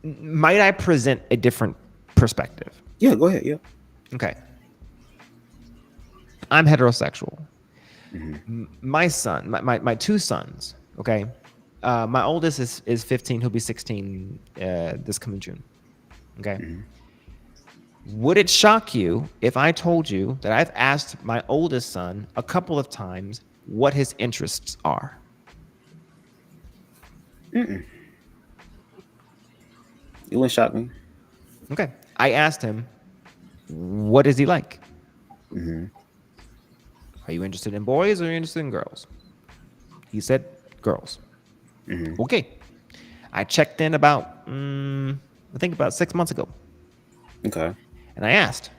Might I present a different perspective? Yeah, go ahead. Yeah. Okay. I'm heterosexual. My son, my two sons, okay. My oldest is 15. He'll be 16 this coming June. Okay. Would it shock you if I told you that I've asked my oldest son a couple of times what his interests are? It wouldn't shock me. Okay. I asked him, what does he like? Are you interested in boys or are you interested in girls? He said girls. Okay. I checked in about, I think about 6 months ago. Okay. And I asked,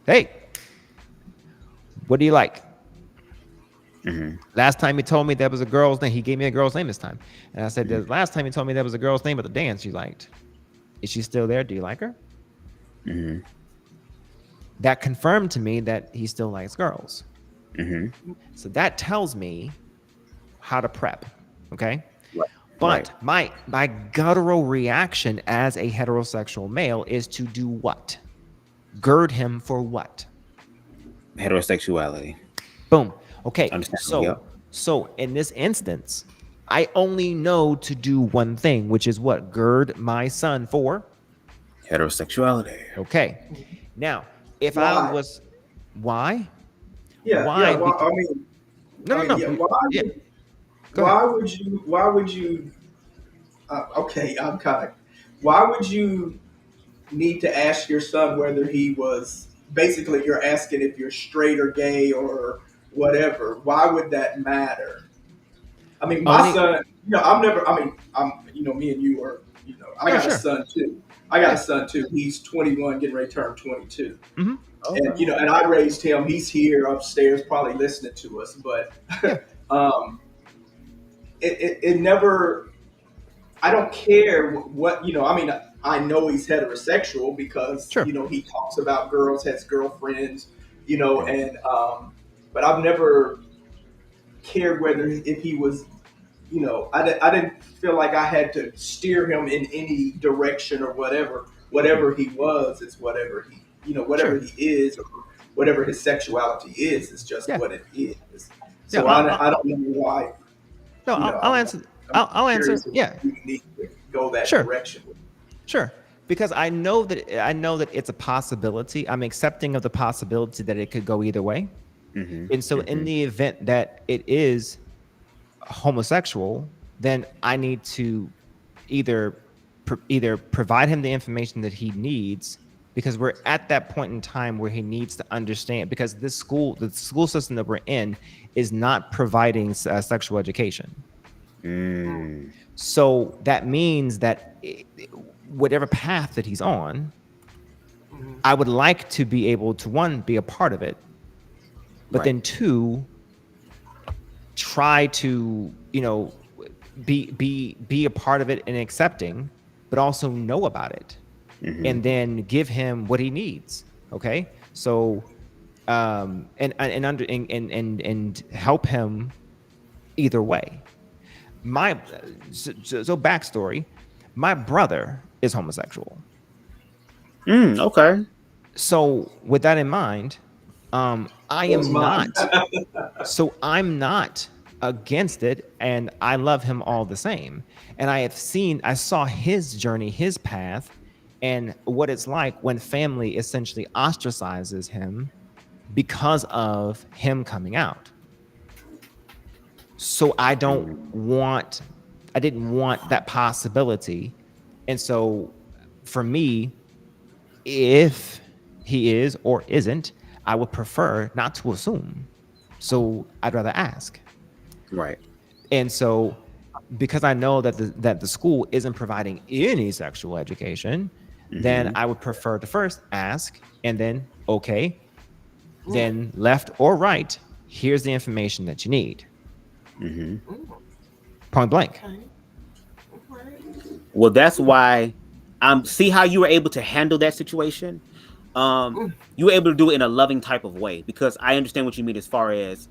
hey, what do you like? Last time he told me there was a girl's name. He gave me a girl's name this time. And I said, the last time he told me there was a girl's name at the dance you liked. Is she still there? Do you like her? That confirmed to me that he still likes girls. So that tells me how to prep. Okay. But my guttural reaction as a heterosexual male is to do what? Gird him for what? Heterosexuality. Boom. Okay. So in this instance, I only know to do one thing, which is what? Gird my son for? Heterosexuality. Okay. Now, if I was... Why? Yeah, Why? yeah. Well, I mean, No, no, no. yeah. Yeah. Go ahead. Why would you? Why would you? Okay, I'm kind of. Why would you need to ask your son whether he was? Basically, you're asking if you're straight or gay or whatever. Why would that matter? I mean, my Only. son. I'm never. I mean, I'm. Me and you are. I No, got a sure. son too. I got a Yeah. son too. He's 21, getting ready to turn 22. Mm-hmm. And and I raised him. He's here upstairs, probably listening to us. But um, it never. I don't care what I mean, I know he's heterosexual because Sure. he talks about girls, has girlfriends, and but I've never cared whether if he was. I didn't feel like I had to steer him in any direction or whatever. Whatever he was, it's whatever whatever Sure. he is, or whatever his sexuality is just Yeah. what it is. Yeah. So I don't know why. No, I'll answer. I'll answer. Curious if Yeah. you need to go that Sure. direction. Sure. Because I know that it's a possibility. I'm accepting of the possibility that it could go either way. And so in the event that it is homosexual, then I need to either provide him the information that he needs, because we're at that point in time where he needs to understand, because the school system that we're in is not providing sexual education. So that means that whatever path that he's on, I would like to be able to, one, be a part of it, but then two, try to be a part of it and accepting, but also know about it, and then give him what he needs. Okay, so and help him either way. So backstory: my brother is homosexual. Okay. So with that in mind, I am mine. not. So I'm not against it, and I love him all the same. And I saw his journey, his path, and what it's like when family essentially ostracizes him because of him coming out. So I didn't want that possibility. And so for me, if he is or isn't, I would prefer not to assume. So I'd rather ask. Right. And so because I know that the school isn't providing any sexual education, then I would prefer to first ask, and then, okay, then left or right, here's the information that you need. Point blank. Well, that's why see how you were able to handle that situation. You were able to do it in a loving type of way, because I understand what you mean as far as,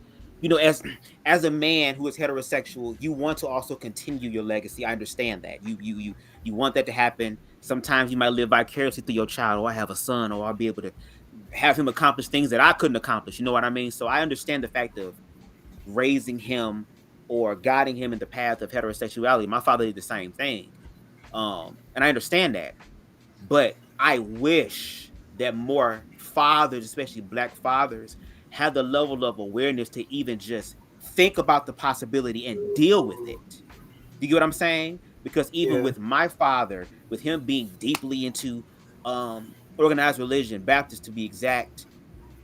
as a man who is heterosexual, you want to also continue your legacy. I understand that. You want that to happen. Sometimes you might live vicariously through your child. Or I have a son, or I'll be able to have him accomplish things that I couldn't accomplish. You know what I mean? So I understand the fact of raising him or guiding him in the path of heterosexuality. My father did the same thing. And I understand that. But I wish that more fathers, especially Black fathers, have the level of awareness to even just think about the possibility and deal with it. Do you get what I'm saying? Because even with my father, with him being deeply into organized religion, Baptist to be exact,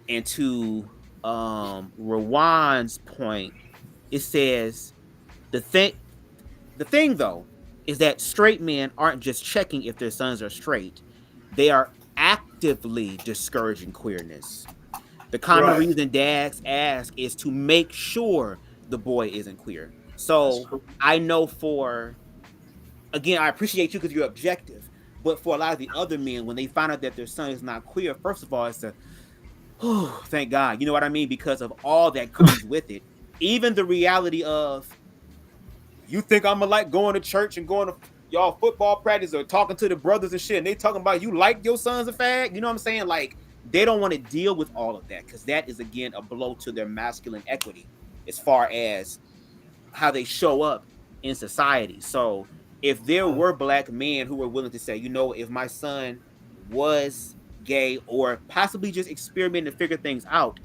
and to Rawan's point, it says the thing though is that straight men aren't just checking if their sons are straight. They are actively discouraging queerness. The common reason dads ask is to make sure the boy isn't queer. So I know again, I appreciate you because you're objective, but for a lot of the other men, when they find out that their son is not queer, first of all, it's thank God. You know what I mean? Because of all that comes with it. Even the reality of, you think I'm gonna like going to church and going to y'all football practice or talking to the brothers and shit, and they talking about you like your son's a fag? You know what I'm saying? Like, they don't want to deal with all of that, because that is, again, a blow to their masculine equity as far as how they show up in society. So if there were Black men who were willing to say, if my son was gay or possibly just experimenting to figure things out,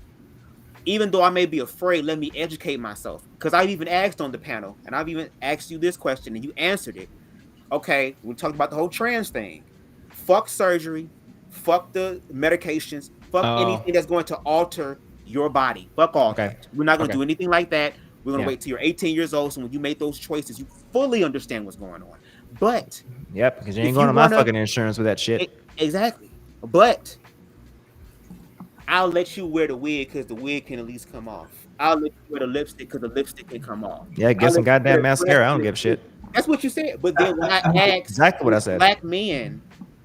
even though I may be afraid, let me educate myself. Because I've even asked on the panel, and I've even asked you this question, and you answered it. Okay, we talked about the whole trans thing. Fuck surgery. Fuck the medications. Fuck anything that's going to alter your body. Fuck all that. We're not going to do anything like that. We're going to wait till you're 18 years old. So when you make those choices, you fully understand what's going on. But because you ain't going on my fucking insurance with that shit. Exactly. But I'll let you wear the wig because the wig can at least come off. I'll let you wear the lipstick because the lipstick can come off. Yeah, get some goddamn mascara. I don't give a shit. That's what you said. But then when I asked exactly what I said, black men,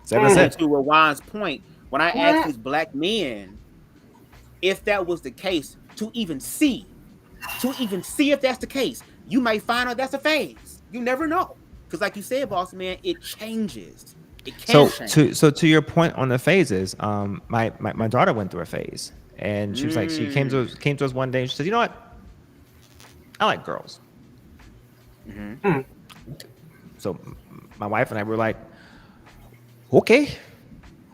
to Rawan's point, when I asked these black men if that was the case, to even see if that's the case, you might find out that's a phase. You never know. Because like you said, boss man, it changes. It can change. To your point on the phases, my daughter went through a phase, and she was like, she came to us one day and she said, you know what? I like girls. So my wife and I were like, okay,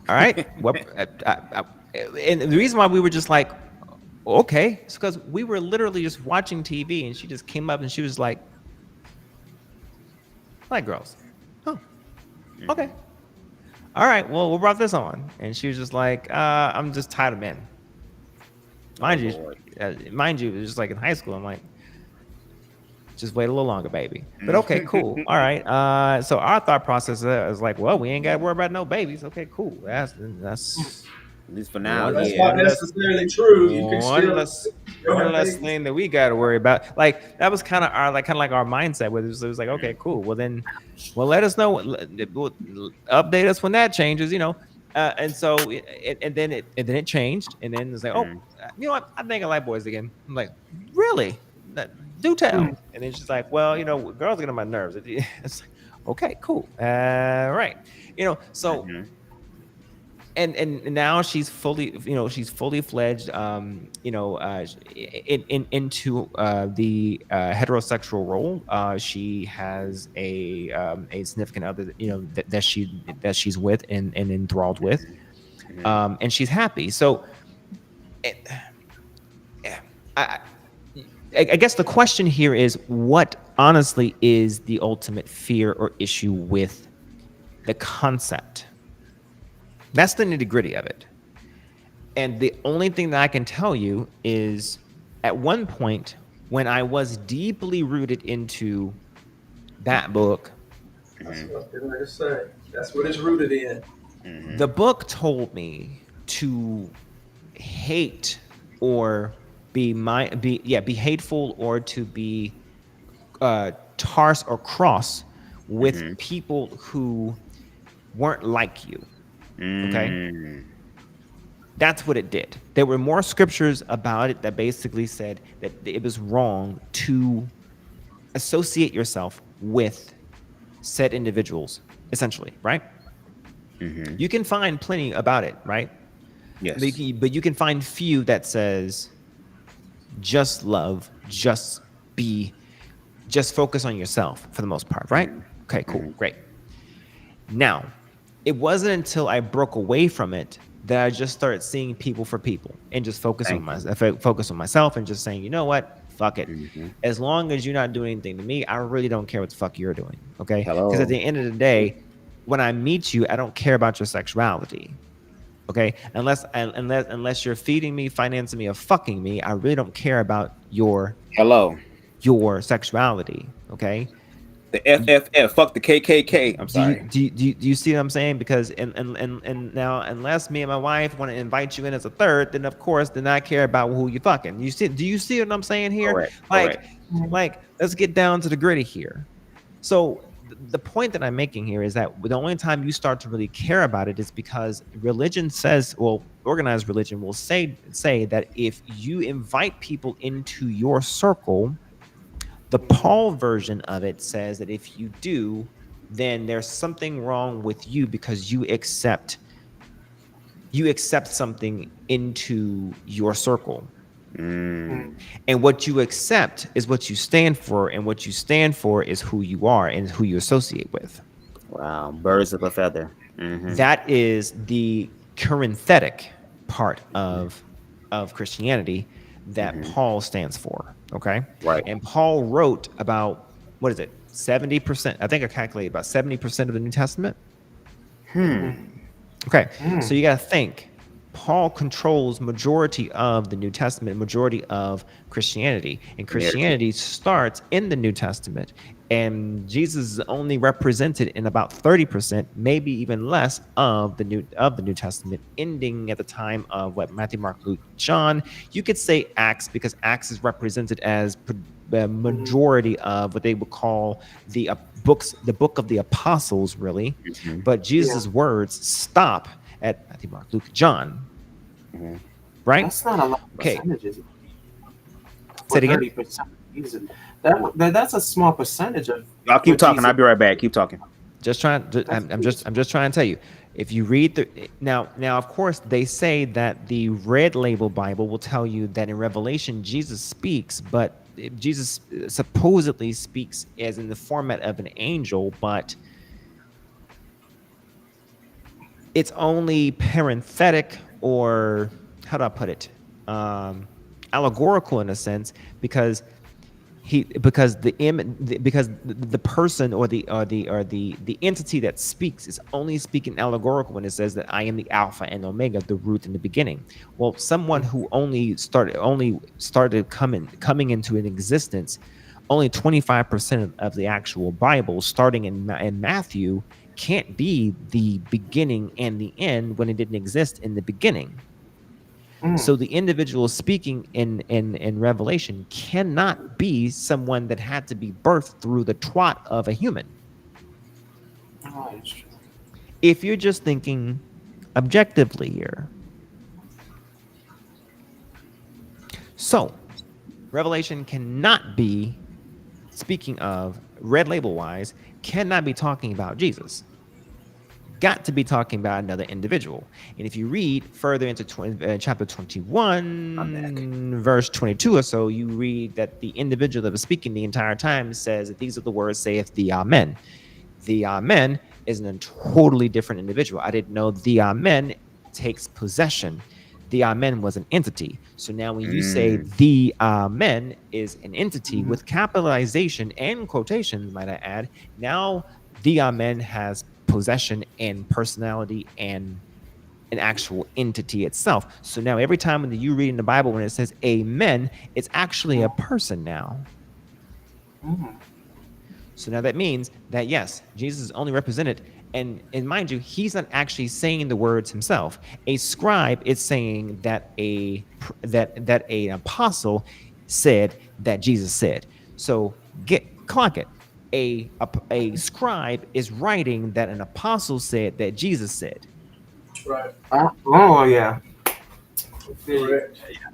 all right. And the reason why we were just like, okay, is because we were literally just watching TV, and she just came up and she was like, I like girls. Oh, okay. All right, well, what brought this on? And she was just like, I'm just tired of men. Mind you, it was just like in high school. I'm like, just wait a little longer, baby. But okay, cool. All right. So our thought process is like, well, we ain't got to worry about no babies. Okay, cool. That's at least for now. That's not necessarily true. You can one less thing that we got to worry about. Like that was kind of our mindset. Where it was like, okay, cool. Well then, let us know. Update us when that changes. And so and then it changed. And then it's like, oh, you know what? I think I like boys again. I'm like, really? Do tell. And then she's like, well, girls get on my nerves. It's like, okay, cool. Right. So. And now she's fully fledged, into the heterosexual role. She has a significant other, that she's with and enthralled with, and she's happy. So, I guess the question here is, what honestly is the ultimate fear or issue with the concept? That's the nitty-gritty of it. And the only thing that I can tell you is, at one point, when I was deeply rooted into that book, that's what I was going to say. That's what it's rooted in. The book told me to hate or be hateful, or to be tarse or cross with people who weren't like you. Okay, that's what it did. There were more scriptures about it that basically said that it was wrong to associate yourself with said individuals, essentially, right? You can find plenty about it, right? Yes. But you can find few that says just love, just focus on yourself for the most part, right? Okay, cool, great. Now, it wasn't until I broke away from it that I just started seeing people for people and just focus on myself and just saying, you know what, fuck it. As long as you're not doing anything to me, I really don't care what the fuck you're doing. Okay, because at the end of the day, when I meet you, I don't care about your sexuality. Okay, unless you're feeding me, financing me, or fucking me, I really don't care about your sexuality. Okay. The FFF, fuck the KKK. I'm sorry. Do you see what I'm saying? Because and now, unless me and my wife want to invite you in as a third, then of course, then I care about who you fucking. Do you see what I'm saying here? Correct. Like, let's get down to the gritty here. So the point that I'm making here is that the only time you start to really care about it is because religion says, well, organized religion will say that if you invite people into your circle, the Paul version of it says that if you do, then there's something wrong with you because you accept something into your circle. And what you accept is what you stand for, and what you stand for is who you are and who you associate with. Wow, birds of a feather. That is the Corinthic part of Christianity that Paul stands for. Okay. Right. And Paul wrote about, what is it? 70%. I think I calculated about 70% of the New Testament. Okay. So you got to think. Paul controls majority of the New Testament, majority of Christianity, and Christianity starts in the New Testament, and Jesus is only represented in about 30%, maybe even less of the New Testament, ending at the time of what Matthew, Mark, Luke, John. You could say Acts because Acts is represented as the majority of what they would call the book of the apostles, really. But Jesus' words stop at Matthew, Mark, Luke, John. Right? That's not a lot of percentages. Say it again. That's a small percentage of. I'll keep talking. I'll be right back. Keep talking. I'm just trying to tell you. If you read now, of course, they say that the red label Bible will tell you that in Revelation Jesus speaks, but Jesus supposedly speaks as in the format of an angel, but it's only parenthetic, or how do I put it? Allegorical in a sense, because the person or the entity that speaks is only speaking allegorical when it says that I am the Alpha and Omega, the root and the beginning. Well, someone who only started coming into an existence, only 25% of the actual Bible, starting in Matthew, can't be the beginning and the end when it didn't exist in the beginning. So the individual speaking in Revelation cannot be someone that had to be birthed through the twat of a human. If you're just thinking objectively here. So Revelation cannot be, speaking of red label wise, cannot be talking about Jesus. Got to be talking about another individual. And if you read further into chapter 21, verse 22 or so, you read that the individual that was speaking the entire time says that these are the words, saith the Amen. The Amen is a totally different individual. I didn't know the Amen takes possession. The Amen was an entity. So now when you say the Amen is an entity with capitalization and quotations, might I add, now the Amen has possession and personality and an actual entity itself. So now every time when you read in the Bible when it says amen, it's actually a person now. So now that means that yes, Jesus is only represented, and mind you, he's not actually saying the words himself. A scribe is saying that that an apostle said that Jesus said. So clock it. A scribe is writing that an apostle said that Jesus said. Right. Oh yeah. Well,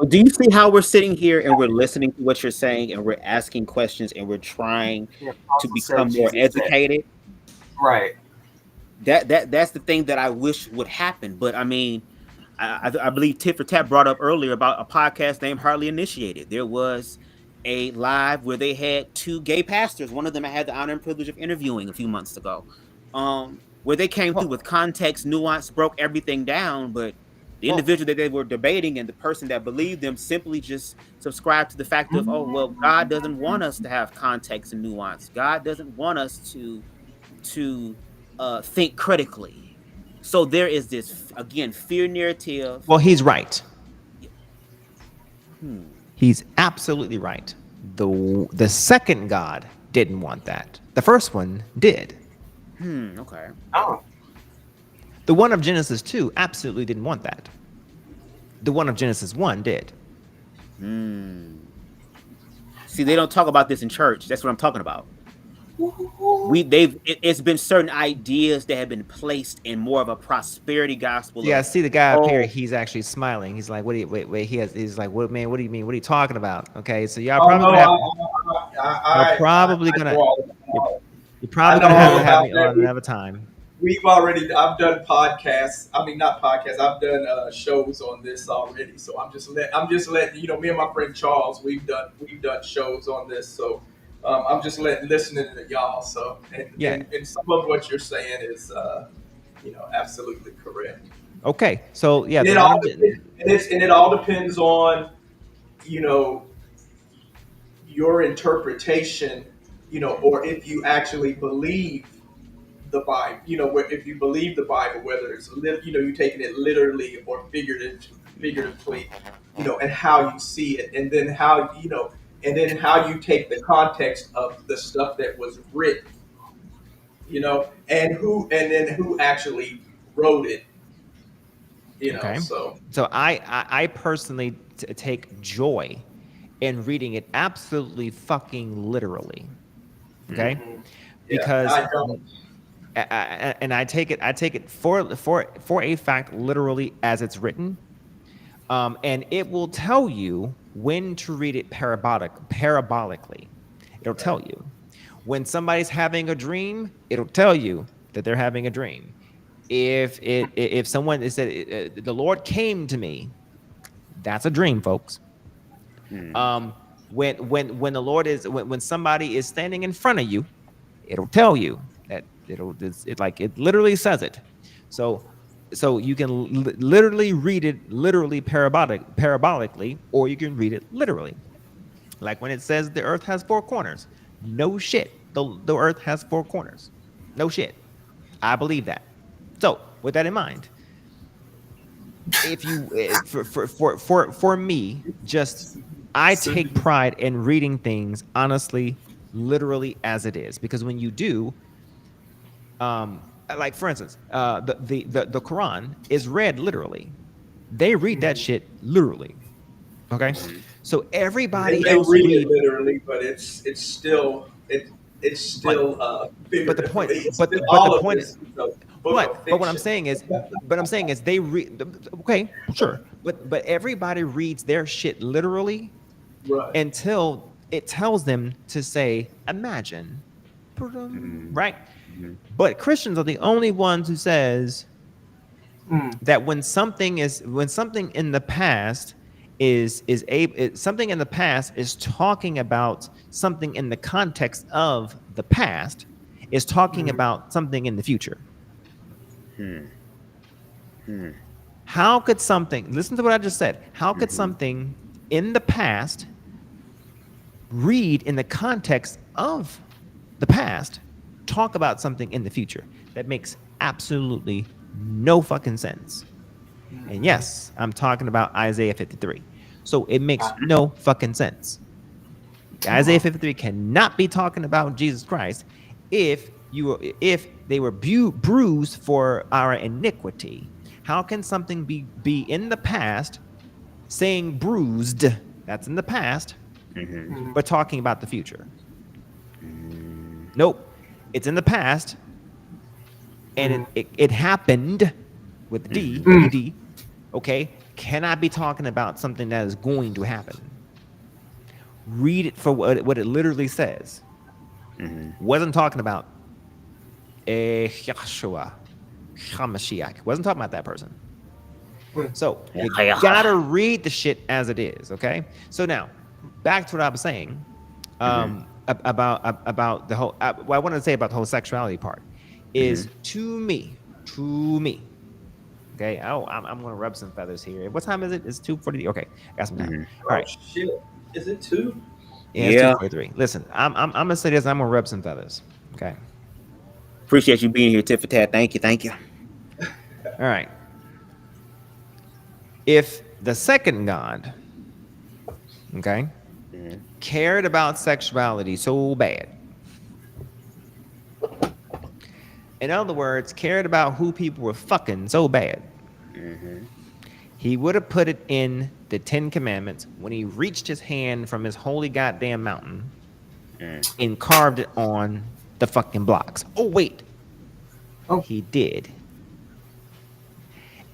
do you see how we're sitting here and we're listening to what you're saying and we're asking questions and we're trying to become more educated? Right. That's the thing that I wish would happen. But I mean, I believe Tit for Tat brought up earlier about a podcast named Hardly Initiated. There was a live where they had two gay pastors. One of them I had the honor and privilege of interviewing a few months ago, where they came through with context, nuance, broke everything down. But the individual that they were debating and the person that believed them simply just subscribed to the fact of, oh, well, God doesn't want us to have context and nuance. God doesn't want us to think critically. So there is this, again, fear narrative. Well, he's right. He's absolutely right. The second God didn't want that. The first one did. Okay. Oh. The one of Genesis 2 absolutely didn't want that. The one of Genesis 1 did. See, they don't talk about this in church. That's what I'm talking about. It's been certain ideas that have been placed in more of a prosperity gospel. Yeah, see the guy up here. He's actually smiling. He's like, "What do you wait?" He's like, "What, man? What do you mean? What are you talking about?" Okay, so y'all probably you're probably gonna have to have me on another time. I've done podcasts. I mean, not podcasts. I've done shows on this already. So I'm just letting me and my friend Charles, we've done shows on this. So I'm just listening to y'all. So and some of what you're saying is absolutely correct. Okay, so yeah, and it all depends on you know, your interpretation, you know, or if you actually believe the Bible, you know, if you believe the Bible, whether it's you know, you taking it literally or figuratively, you know, and how you see it, and then how you know, and then how you take the context of the stuff that was written, you know, and then who actually wrote it, you know. Okay. So So I personally take joy in reading it absolutely fucking literally. Okay. yeah, Because I don't. and I take it for a fact literally as it's written. And it will tell you when to read it parabolically. It'll tell you when somebody's having a dream. It'll tell you that they're having a dream. If someone is said the Lord came to me, that's a dream, folks. When the Lord is when somebody is standing in front of you, it'll tell you that it literally says it. So you can literally read it literally parabolically, or you can read it literally. Like when it says the earth has four corners. No shit. The earth has four corners. No shit. I believe that. So with that in mind, if you for me, just I take pride in reading things honestly, literally as it is, because when you do, like for instance, the Quran is read literally. They read that shit literally. Okay, so everybody They else read it literally, but it's still but the point, it's but still, but the all of point, this is a book of but what I'm fiction. saying is they read. Okay, sure, but everybody reads their shit literally Right. until it tells them to say imagine, right? But Christians are the only ones who says that when something in the past something in the past is talking about something in the context of the past, is talking about something in the future. How could something, listen to what I just said, how could something in the past read in the context of the past talk about something in the future? That makes absolutely no fucking sense. And yes, I'm talking about Isaiah 53. So it makes no fucking sense. Isaiah 53 cannot be talking about Jesus Christ if they were bruised for our iniquity. How can something be in the past saying bruised? That's in the past, but talking about the future. Nope, it's in the past, and it happened with D. Okay, cannot be talking about something that is going to happen. Read it for what it literally says. Wasn't talking about Yahshua HaMashiach. Wasn't talking about that person. So you gotta read the shit as it is. Okay. So now back to what I was saying about the whole. What I wanted to say about the whole sexuality part is to me. Okay. Oh, I'm gonna rub some feathers here. What time is it? It's 2:40. Okay, got some time. All right. Shit. Is it 2? Yeah, it's 2:43. Listen, I'm gonna say this. I'm gonna rub some feathers. Okay. Appreciate you being here, Tit for Tat. Thank you. All right. If the second God, okay, cared about sexuality so bad, in other words, cared about who people were fucking so bad, he would have put it in the 10 Commandments when he reached his hand from his holy goddamn mountain and carved it on the fucking blocks. Oh, wait. He did.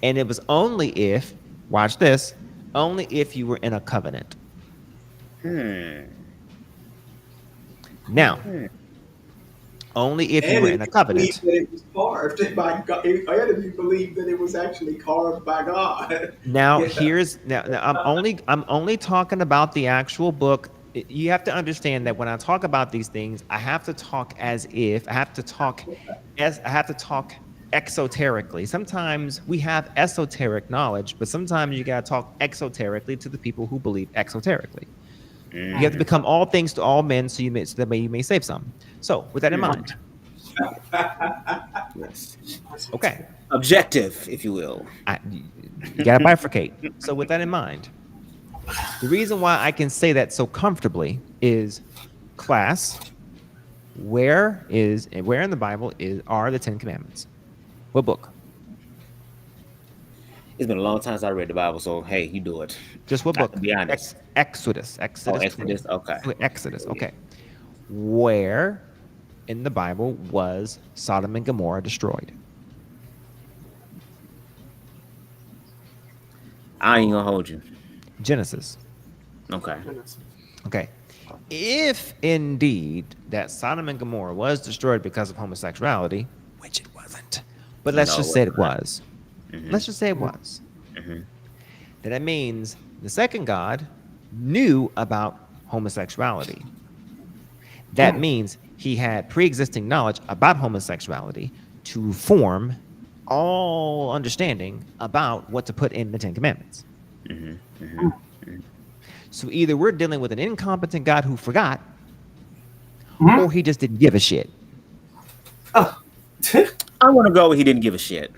And it was only if, watch this, only if you were in a covenant. Now, only if you were in a covenant. That it was carved by God. And if you believe that it was actually carved by God. Now, I'm only talking about the actual book. You have to understand that when I talk about these things, I have to talk as if I have to talk exoterically. Sometimes we have esoteric knowledge, but sometimes you got to talk exoterically to the people who believe exoterically. You have to become all things to all men so that you may save some. So with that in mind. Yes. Okay. Objective, if you will. You got to bifurcate. So with that in mind, the reason why I can say that so comfortably is class, where in the Bible are the 10 Commandments? What book? It's been a long time since I read the Bible, so hey, you do it. Just what book? To be honest. Exodus. Exodus. Okay. Exodus. Okay. Where in the Bible was Sodom and Gomorrah destroyed? I ain't gonna hold you. Genesis. Okay. Okay. If indeed that Sodom and Gomorrah was destroyed because of homosexuality, which it wasn't, but let's just say it was. Let's just say it was. Then that means the second God knew about homosexuality. That means he had pre-existing knowledge about homosexuality to form all understanding about what to put in the 10 Commandments. So either we're dealing with an incompetent God who forgot, or he just didn't give a shit. I want to go where he didn't give a shit.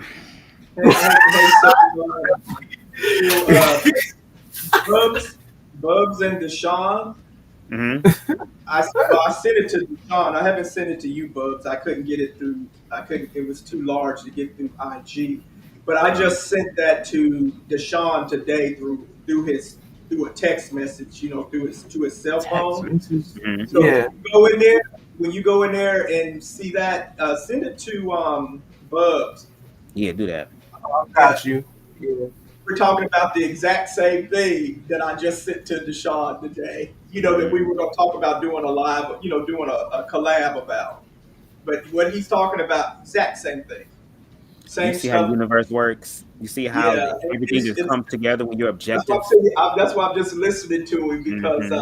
Bubs and Deshaun. I sent it to Deshaun. I haven't sent it to you, Bubs. I couldn't get it through. It was too large to get through IG. But I just sent that to Deshaun today through a text message. To his cell phone. So when you go in there and see that, send it to Bubs. Yeah, do that. Got you. Yeah. We're talking about the exact same thing that I just sent to Deshaun today. That we were going to talk about doing a live, doing a collab about. But what he's talking about, exact same thing. Same you see stuff. how the universe works. You see how everything just comes together when you're objective. That's why I'm just listening to him because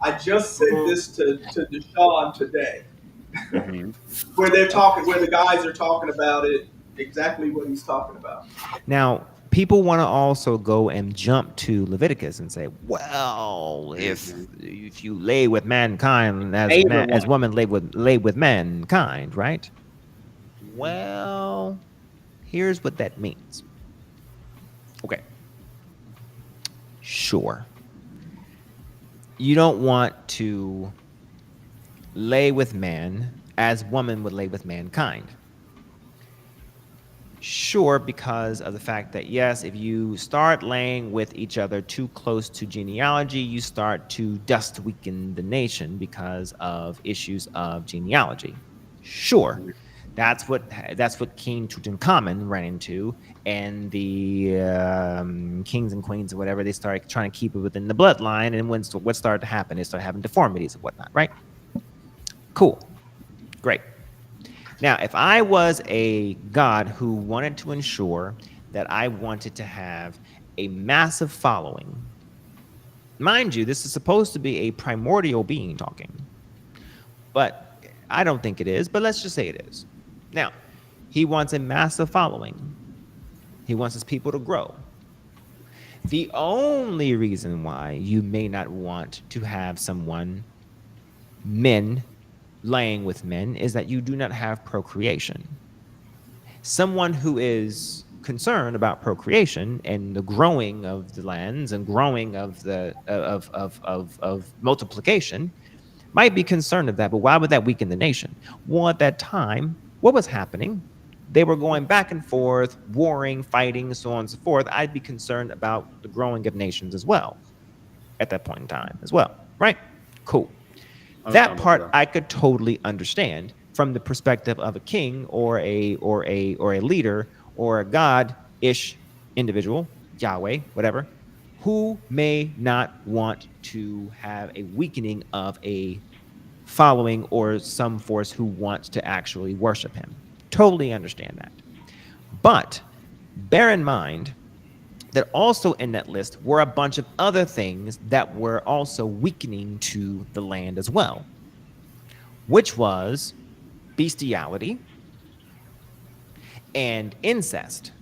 I just sent this to Deshaun today, where the guys are talking about it, exactly what he's talking about. Now, people want to also go and jump to Leviticus and say, well, if you lay with mankind as women lay with mankind, right? Well, here's what that means. Okay. Sure. You don't want to lay with man as woman would lay with mankind. Sure, because of the fact that, yes, if you start laying with each other too close to genealogy, you start to dust weaken the nation because of issues of genealogy. Sure, that's what King Tutankhamun ran into, and the kings and queens or whatever, they started trying to keep it within the bloodline, and what started to happen? They started having deformities and whatnot, right? Cool, great. Now, if I was a God who wanted to ensure that I wanted to have a massive following, mind you, this is supposed to be a primordial being talking, but I don't think it is, but let's just say it is. Now, he wants a massive following. He wants his people to grow. The only reason why you may not want to have men laying with men is that you do not have procreation. Someone who is concerned about procreation and the growing of the lands and growing of the of multiplication might be concerned of that, but why would that weaken the nation? Well, at that time, what was happening? They were going back and forth, warring, fighting, so on and so forth. I'd be concerned about the growing of nations as well at that point in time as well, right? Cool. That part I could totally understand from the perspective of a king or a leader or a God-ish individual, Yahweh, whatever, who may not want to have a weakening of a following or some force who wants to actually worship him. Totally understand that. But bear in mind that also in that list were a bunch of other things that were also weakening to the land as well, which was bestiality and incest.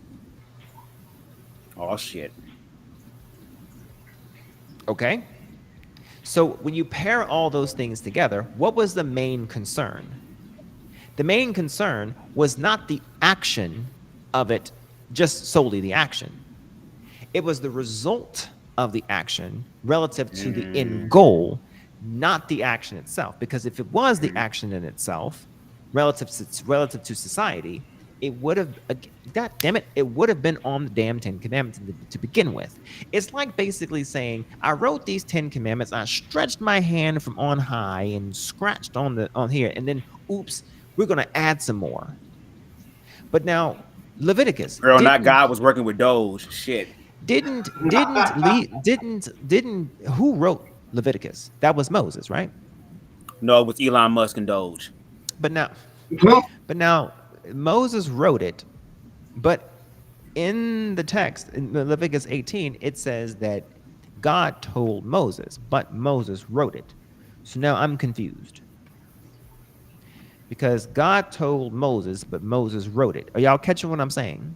Oh shit. Okay? So when you pair all those things together, what was the main concern? The main concern was not the action of it, just solely the action. It was the result of the action relative to the end goal, not the action itself. Because if it was the action in itself, relative to society, it would have, God damn it, it would have been on the damn 10 Commandments to begin with. It's like basically saying, I wrote these 10 Commandments, I stretched my hand from on high and scratched on here, and then, oops, we're going to add some more. But now, Leviticus. Girl, not God was working with Doge. Shit. Who wrote Leviticus? That was Moses, right? No, it was Elon Musk and Doge. But now Moses wrote it, but in the text, in Leviticus 18, it says that God told Moses, but Moses wrote it. So now I'm confused. Because God told Moses, but Moses wrote it. Are y'all catching what I'm saying?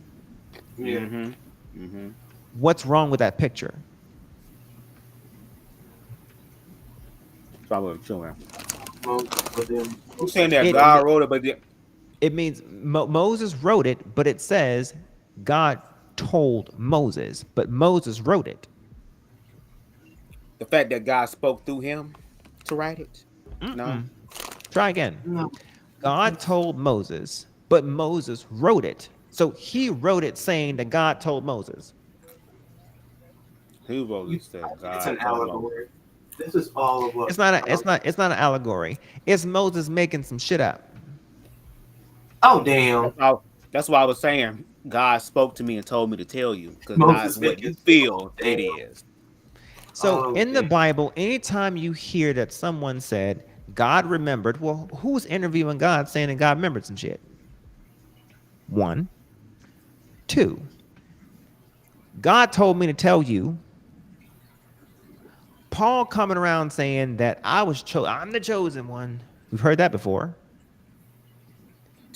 Yeah. Mm-hmm. Mm-hmm. What's wrong with that picture? Probably sure. Who's saying that God wrote it, but it means Moses wrote it, but it says God told Moses, but Moses wrote it. the fact that God spoke through him to write it? No. Try again. No. God told Moses, but Moses wrote it. So he wrote it saying that God told Moses. Who wrote it? Said God It's an told Moses. allegory. This is all of what. It's not an allegory. It's Moses making some shit up. Oh damn. That's why I was saying God spoke to me and told me to tell you, because Moses not what making you feel it is. So in the Okay. Bible, anytime you hear that someone said God remembered, well, who's interviewing God saying that God remembered some shit? 1. 2. God told me to tell you. Paul coming around saying that I'm the chosen one. We've heard that before.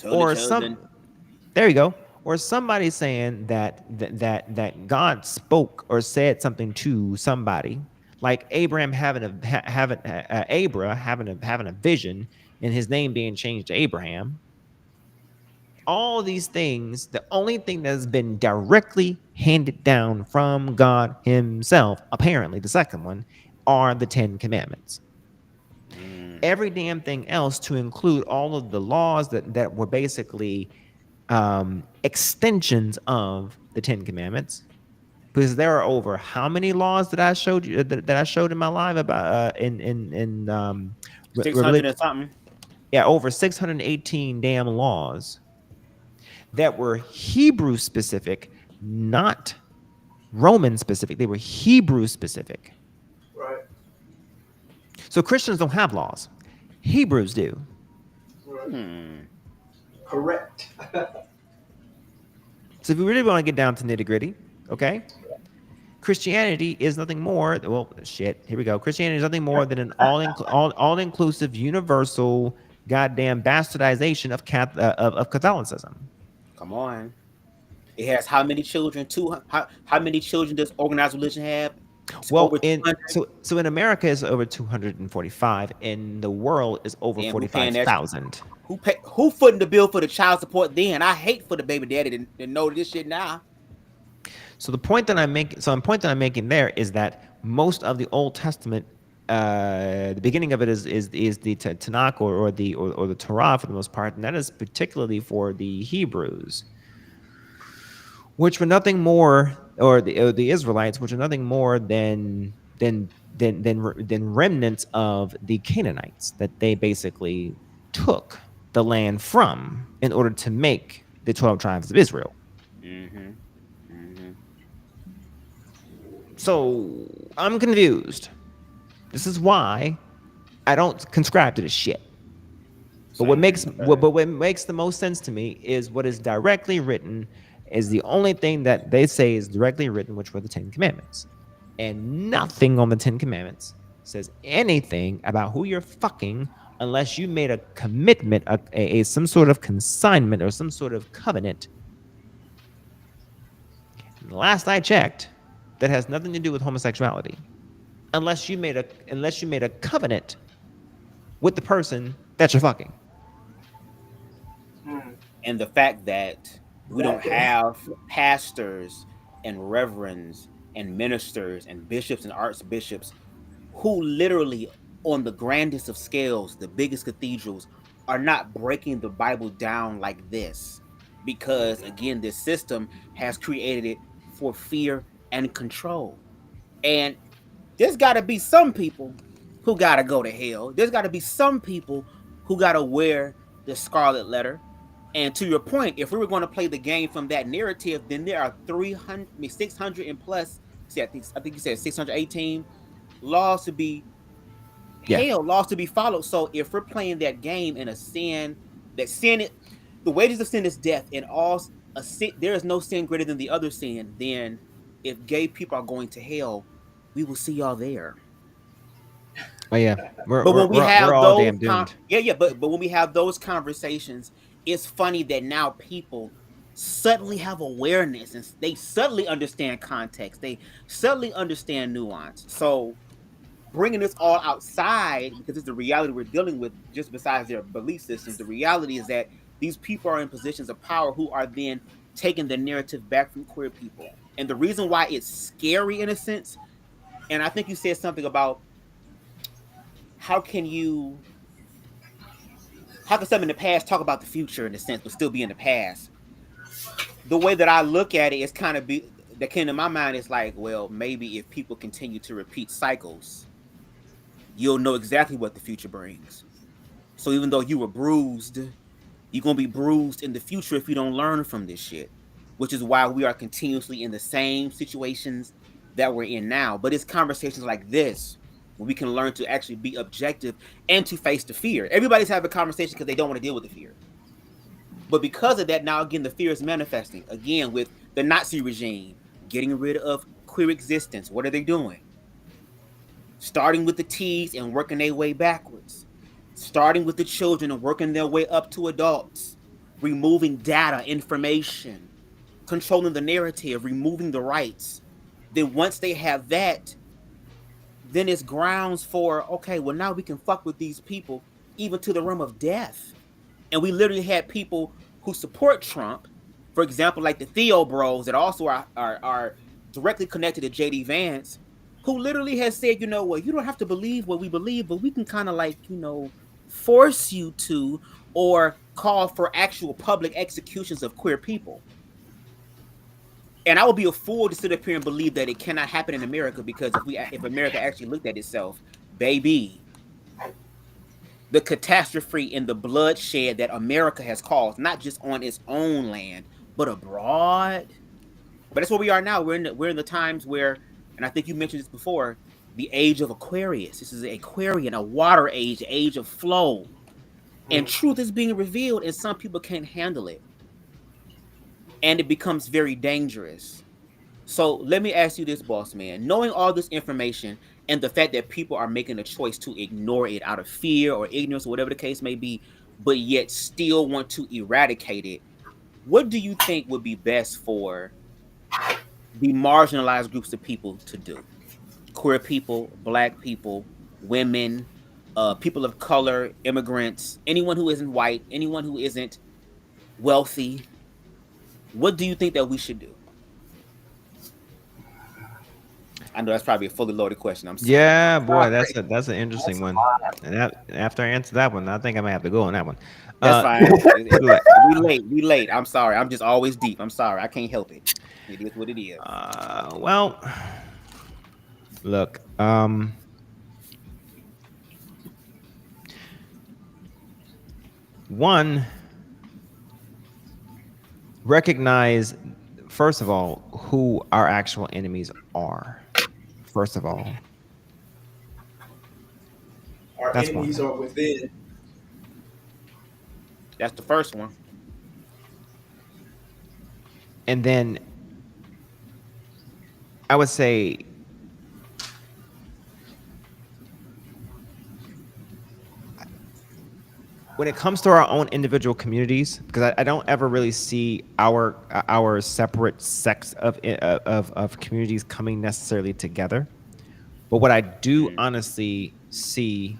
Or there you go. Or somebody saying that God spoke or said something to somebody, like Abraham having a vision and his name being changed to Abraham. All these things, the only thing that has been directly handed down from God himself, apparently the second one, are the 10 Commandments. Every damn thing else, to include all of the laws that were basically extensions of the 10 Commandments, because there are over how many laws that I showed you that I showed in my live about in 600 and something. Yeah, over 618 damn laws that were Hebrew specific, not Roman specific. They were Hebrew specific. Right. So Christians don't have laws. Hebrews do. Right. Correct. So if we really want to get down to nitty gritty, okay, Christianity is nothing more. Well, shit. Here we go. Christianity is nothing more than an all-inclusive, universal, goddamn bastardization of Catholicism. Come on. It has how many children? How many children does organized religion have? Well, so in America is over 245. In the world is over 45,000. Who footing the bill for the child support then? I hate for the baby daddy to know this shit now. So the point that I'm making there is that most of the Old Testament, the beginning of it is the Tanakh or the Torah for the most part, and that is particularly for the Hebrews, which were nothing more, or the Israelites, which are nothing more than remnants of the Canaanites that they basically took the land from in order to make the 12 tribes of Israel. Mm-hmm. Mm-hmm. So I'm confused. This is why I don't subscribe to this shit. But what makes the most sense to me is what is directly written is the only thing that they say is directly written, which were the 10 Commandments. And nothing on the 10 Commandments says anything about who you're fucking unless you made a commitment, some sort of consignment or some sort of covenant last I checked, that has nothing to do with homosexuality, unless you made a covenant with the person that you're fucking. And the fact that we don't That have pastors and reverends and ministers and bishops and archbishops who literally, on the grandest of scales, the biggest cathedrals, are not breaking the Bible down like this, because again, this system has created it for fear and control. And there's got to be some people who got to go to hell. There's got to be some people who got to wear the scarlet letter. And to your point, if we were going to play the game from that narrative, then there are 600 and plus. See, I think you said 618 laws to be laws to be followed. So if we're playing that game in a sin, the wages of sin is death, and there is no sin greater than the other sin. Then, if gay people are going to hell, we will see y'all there. Oh yeah, But when we have we're all damn doomed. But when we have those conversations, it's funny that now people suddenly have awareness and they suddenly understand context. They suddenly understand nuance. So bringing this all outside, because it's the reality we're dealing with, just besides their belief systems, the reality is that these people are in positions of power who are then taking the narrative back from queer people. And the reason why it's scary in a sense, and I think you said something about how can something in the past talk about the future in a sense, but still be in the past? The way that I look at it is that came to my mind is like, well, maybe if people continue to repeat cycles, you'll know exactly what the future brings. So even though you were bruised, you're going to be bruised in the future if you don't learn from this shit, which is why we are continuously in the same situations that we're in now. But it's conversations like this where we can learn to actually be objective and to face the fear. Everybody's having a conversation because they don't want to deal with the fear. But because of that, now again, the fear is manifesting. Again, with the Nazi regime, getting rid of queer existence. What are they doing? Starting with the T's and working their way backwards. Starting with the children and working their way up to adults. Removing data, information, controlling the narrative, removing the rights. Then once they have that, then it's grounds for, okay, well, now we can fuck with these people, even to the realm of death. And we literally had people who support Trump, for example, like the Theo Bros that also are directly connected to JD Vance, who literally has said, you know what, you don't have to believe what we believe, but we can kind of like, force you to, or call for actual public executions of queer people. And I would be a fool to sit up here and believe that it cannot happen in America, because if America actually looked at itself, baby, the catastrophe and the bloodshed that America has caused, not just on its own land, but abroad. But that's where we are now. We're in the times where, and I think you mentioned this before, the age of Aquarius. This is Aquarian, a water age of flow. And truth is being revealed, and some people can't handle it. And it becomes very dangerous. So let me ask you this, boss man. Knowing all this information and the fact that people are making a choice to ignore it out of fear or ignorance or whatever the case may be, but yet still want to eradicate it, what do you think would be best for the marginalized groups of people to do? Queer people, Black people, women, people of color, immigrants, anyone who isn't white, anyone who isn't wealthy. What do you think that we should do? I know that's probably a fully loaded question. I'm sorry. Yeah, boy, that's an interesting one. And after I answer that one, I think I might have to go on that one. That's fine. We late. I'm sorry. I'm just always deep. I'm sorry. I can't help it. It is what it is. Well, look, one, recognize, first of all, who our actual enemies are. First of all, our enemies are within. That's the first one. And then I would say when it comes to our own individual communities, because I don't ever really see our separate sects of communities coming necessarily together. But what I do honestly see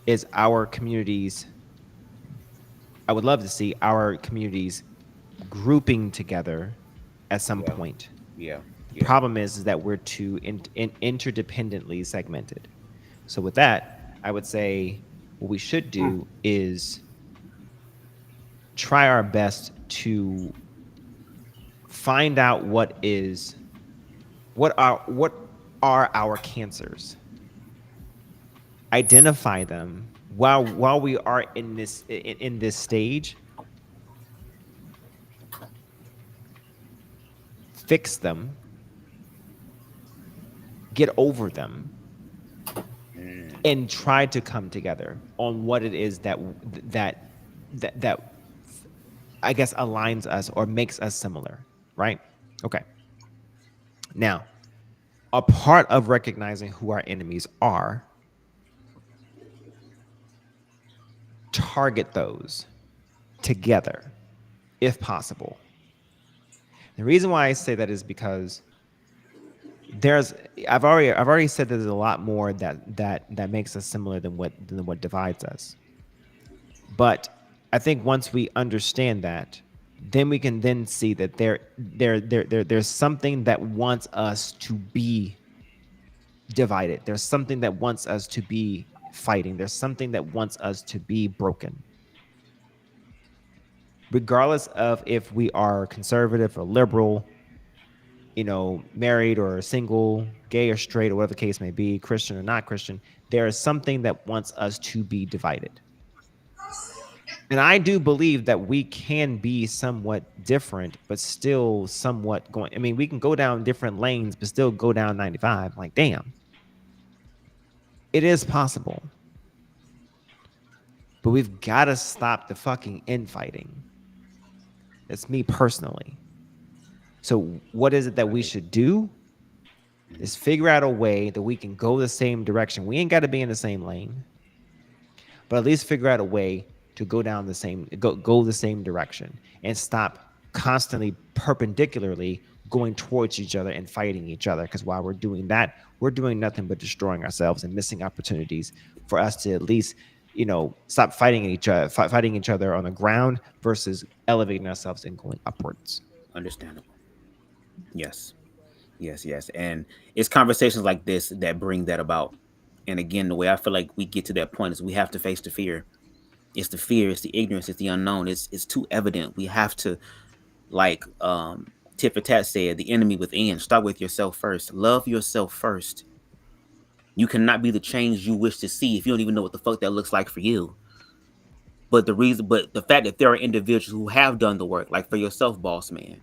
is our communities. I would love to see our communities grouping together at some point. Yeah. The problem is that we're too interdependently segmented. So with that, I would say what we should do is try our best to find out what are our cancers. Identify them while we are in this stage. Fix them. Get over them. And try to come together on what it is that I guess aligns us or makes us similar, right? Okay. Now, a part of recognizing who our enemies are, target those together, if possible. The reason why I say that is because I've already said there's a lot more that makes us similar than what divides us. But I think once we understand that, then we can then see that there's something that wants us to be divided. There's something that wants us to be fighting. There's something that wants us to be broken. Regardless of if we are conservative or liberal, married or single, gay or straight, or whatever the case may be, Christian or not Christian, there is something that wants us to be divided. And I do believe that we can be somewhat different, but still somewhat going. I mean, we can go down different lanes, but still go down 95. Like, damn. It is possible. But we've got to stop the fucking infighting. That's me personally. So what is it that we should do? Is figure out a way that we can go the same direction. We ain't got to be in the same lane, but at least figure out a way to go down the same direction and stop constantly perpendicularly going towards each other and fighting each other. Because while we're doing that, we're doing nothing but destroying ourselves and missing opportunities for us to at least, stop fighting each other on the ground versus elevating ourselves and going upwards. Understandable. Yes. And it's conversations like this that bring that about. And again, the way I feel like we get to that point is we have to face the fear. It's the fear, it's the ignorance, it's the unknown. It's too evident. We have to, like Tit for Tat said, the enemy within. Start with yourself first. Love yourself first. You cannot be the change you wish to see if you don't even know what the fuck that looks like for you. But the fact that there are individuals who have done the work, like for yourself, boss man,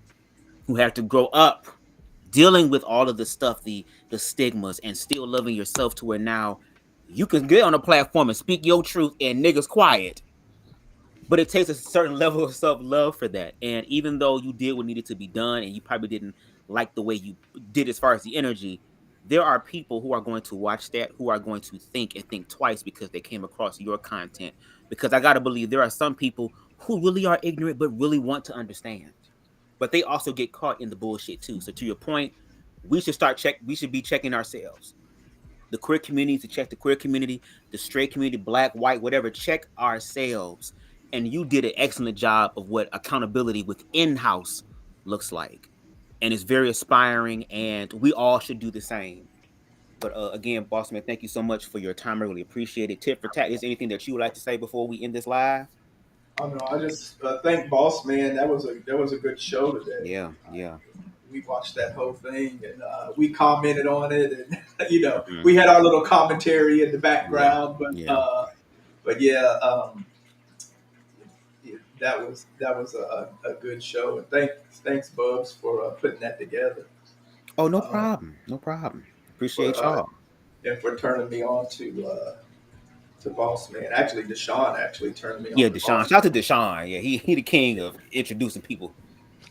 who have to grow up dealing with all of the stuff, the stigmas, and still loving yourself to where now you can get on a platform and speak your truth and niggas quiet. But it takes a certain level of self-love for that. And even though you did what needed to be done and you probably didn't like the way you did as far as the energy, there are people who are going to watch that, who are going to think and think twice because they came across your content. Because I got to believe there are some people who really are ignorant but really want to understand. But they also get caught in the bullshit too. So to your point, we should be checking ourselves. The queer community to check the queer community, the straight community, black, white, whatever, check ourselves. And you did an excellent job of what accountability within house looks like. And it's very aspiring, and we all should do the same. But again, boss man, thank you so much for your time. I really appreciate it. Tit for Tat, is there anything that you would like to say before we end this live? Oh no, I just thank Boss Man. That was a good show today. Yeah. We watched that whole thing and we commented on it, and we had our little commentary in the background. But that was a good show. And thanks Bubs for putting that together. Oh, no problem. Appreciate y'all. And for turning me on to Boss Man. Actually, Deshaun actually turned me on. Yeah, Deshaun. Shout out to Deshaun. Yeah, he the king of introducing people.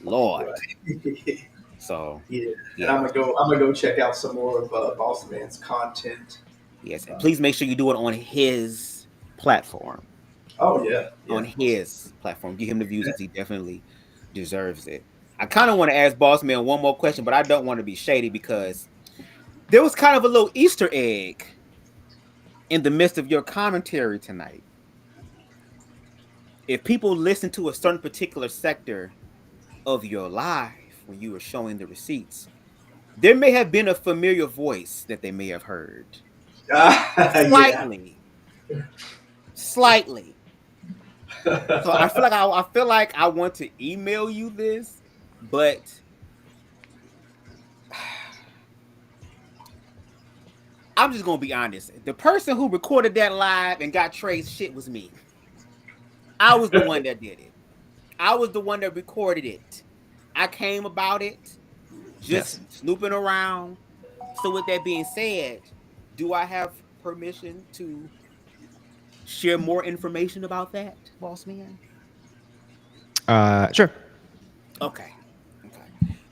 Lord. Right. So yeah. And I'm gonna go check out some more of Boss Man's content. Yes, and please make sure you do it on his platform. Oh yeah. on his platform. Give him the views because he definitely deserves it. I kind of want to ask Boss Man one more question, but I don't want to be shady because there was kind of a little Easter egg in the midst of your commentary tonight. If people listen to a certain particular sector of your live when you were showing the receipts, there may have been a familiar voice that they may have heard. Yeah. Slightly. So I feel like I want to email you this, but I'm just gonna be honest. The person who recorded that live and got Trey's shit was me. I was the one that did it. I was the one that recorded it. I came about it just snooping around. So with that being said, do I have permission to share more information about that, Boss Man? Sure. Okay.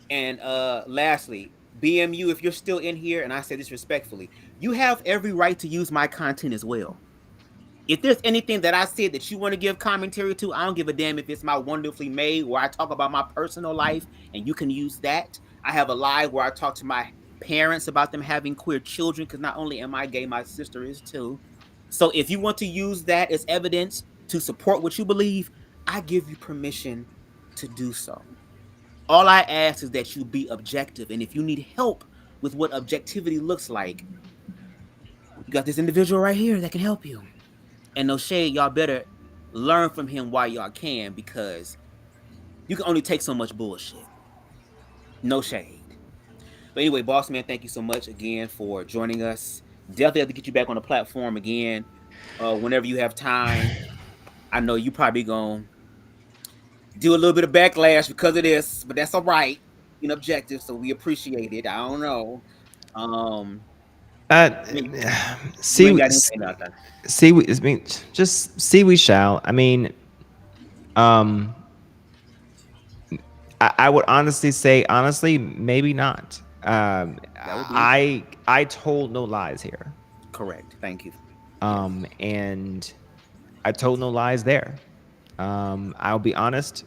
And lastly, BMU, if you're still in here, and I say this respectfully, you have every right to use my content as well. If there's anything that I said that you want to give commentary to, I don't give a damn if it's my wonderfully made where I talk about my personal life and you can use that. I have a live where I talk to my parents about them having queer children because not only am I gay, my sister is too. So if you want to use that as evidence to support what you believe, I give you permission to do so. All I ask is that you be objective. And if you need help with what objectivity looks like, you got this individual right here that can help you. And no shade, y'all better learn from him while y'all can because you can only take so much bullshit. No shade. But anyway, Boss Man, thank you so much again for joining us. Definitely have to get you back on the platform again whenever you have time. I know you probably gonna do a little bit of backlash because of this, but that's all right. You're objective, so we appreciate it. I don't know. See, you ain't got anything out there. see, I mean, just see, we shall. I mean, I would honestly say, maybe not. I told no lies here. Correct. Thank you. And I told no lies there. I'll be honest.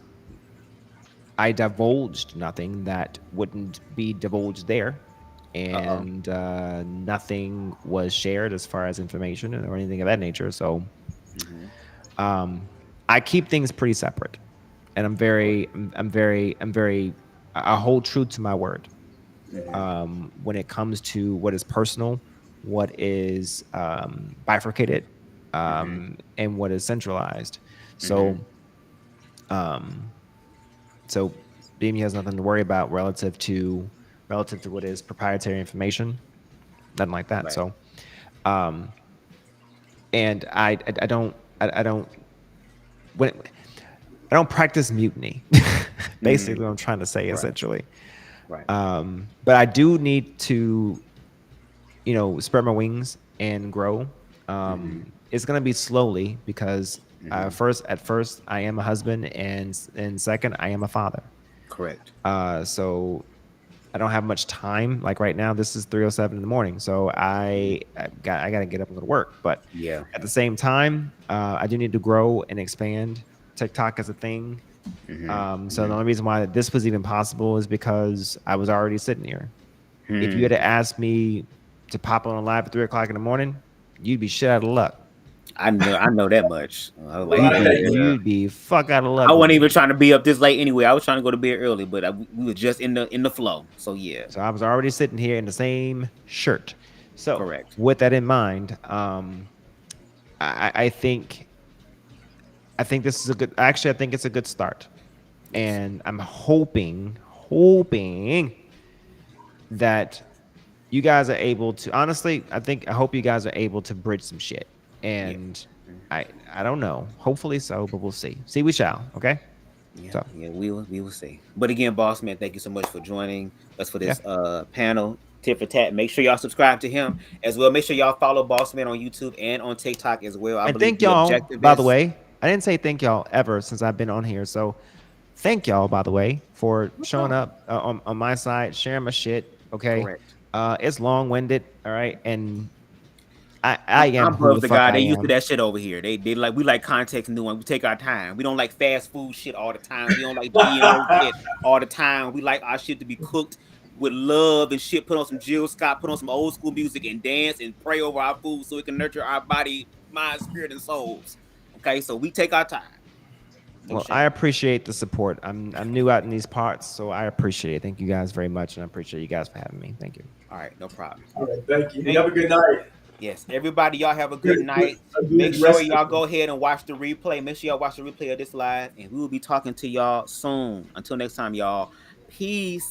I divulged nothing that wouldn't be divulged there, and nothing was shared as far as information or anything of that nature. So, I keep things pretty separate, and I hold true to my word. When it comes to what is personal, what is bifurcated, and what is centralized. So, so BME has nothing to worry about relative to what is proprietary information, nothing like that. Right. So, and I don't practice mutiny. Basically, what I'm trying to say, essentially. Right. But I do need to, spread my wings and grow. It's gonna be slowly because at first I am a husband, and second I am a father. Correct. So I don't have much time. Like right now, this is 3:07 in the morning, so I gotta get up and go to work. But at the same time, I do need to grow and expand. TikTok is a thing. So the only reason why this was even possible is because I was already sitting here. If you had to ask me to pop on a live at 3:00 in the morning, you'd be shit out of luck. I know that much. You'd be fuck out of luck. I wasn't even trying to be up this late anyway. I was trying to go to bed early, but we were just in the flow. So yeah. So I was already sitting here in the same shirt. So correct. With that in mind, I think this is a good. Actually, I think it's a good start, and I'm hoping that you guys are able to. Honestly, I hope you guys are able to bridge some shit. And I don't know. Hopefully so, but we'll see. See, we shall. Okay. Yeah, we will see. But again, Boss Man, thank you so much for joining us for this panel. Tit for tat. Make sure y'all subscribe to him as well. Make sure y'all follow Boss Man on YouTube and on TikTok as well. And thank y'all. By the way, I didn't say thank y'all ever since I've been on here. So thank y'all, by the way, for showing up on my side, sharing my shit. Okay. Correct. It's long-winded. All right, and I am I'm who the fuck BubzDaGawd. I They used to am. that shit over here. They like we like context and doing. We take our time. We don't like fast food shit all the time. We don't like GMO shit all the time. We like our shit to be cooked with love and shit. Put on some Jill Scott. Put on some old school music and dance and pray over our food so it can nurture our body, mind, spirit, and souls. Okay, so we take our time. No Well, shame. I appreciate the support. I'm new out in these parts, so I appreciate it. Thank you guys very much, and I appreciate you guys for having me. Thank you. All right, no problem. All right, thank you. Have a good night. Yes, everybody, y'all have a good night. Make sure y'all go ahead and watch the replay. Make sure y'all watch the replay of this live, and we will be talking to y'all soon. Until next time, y'all. Peace.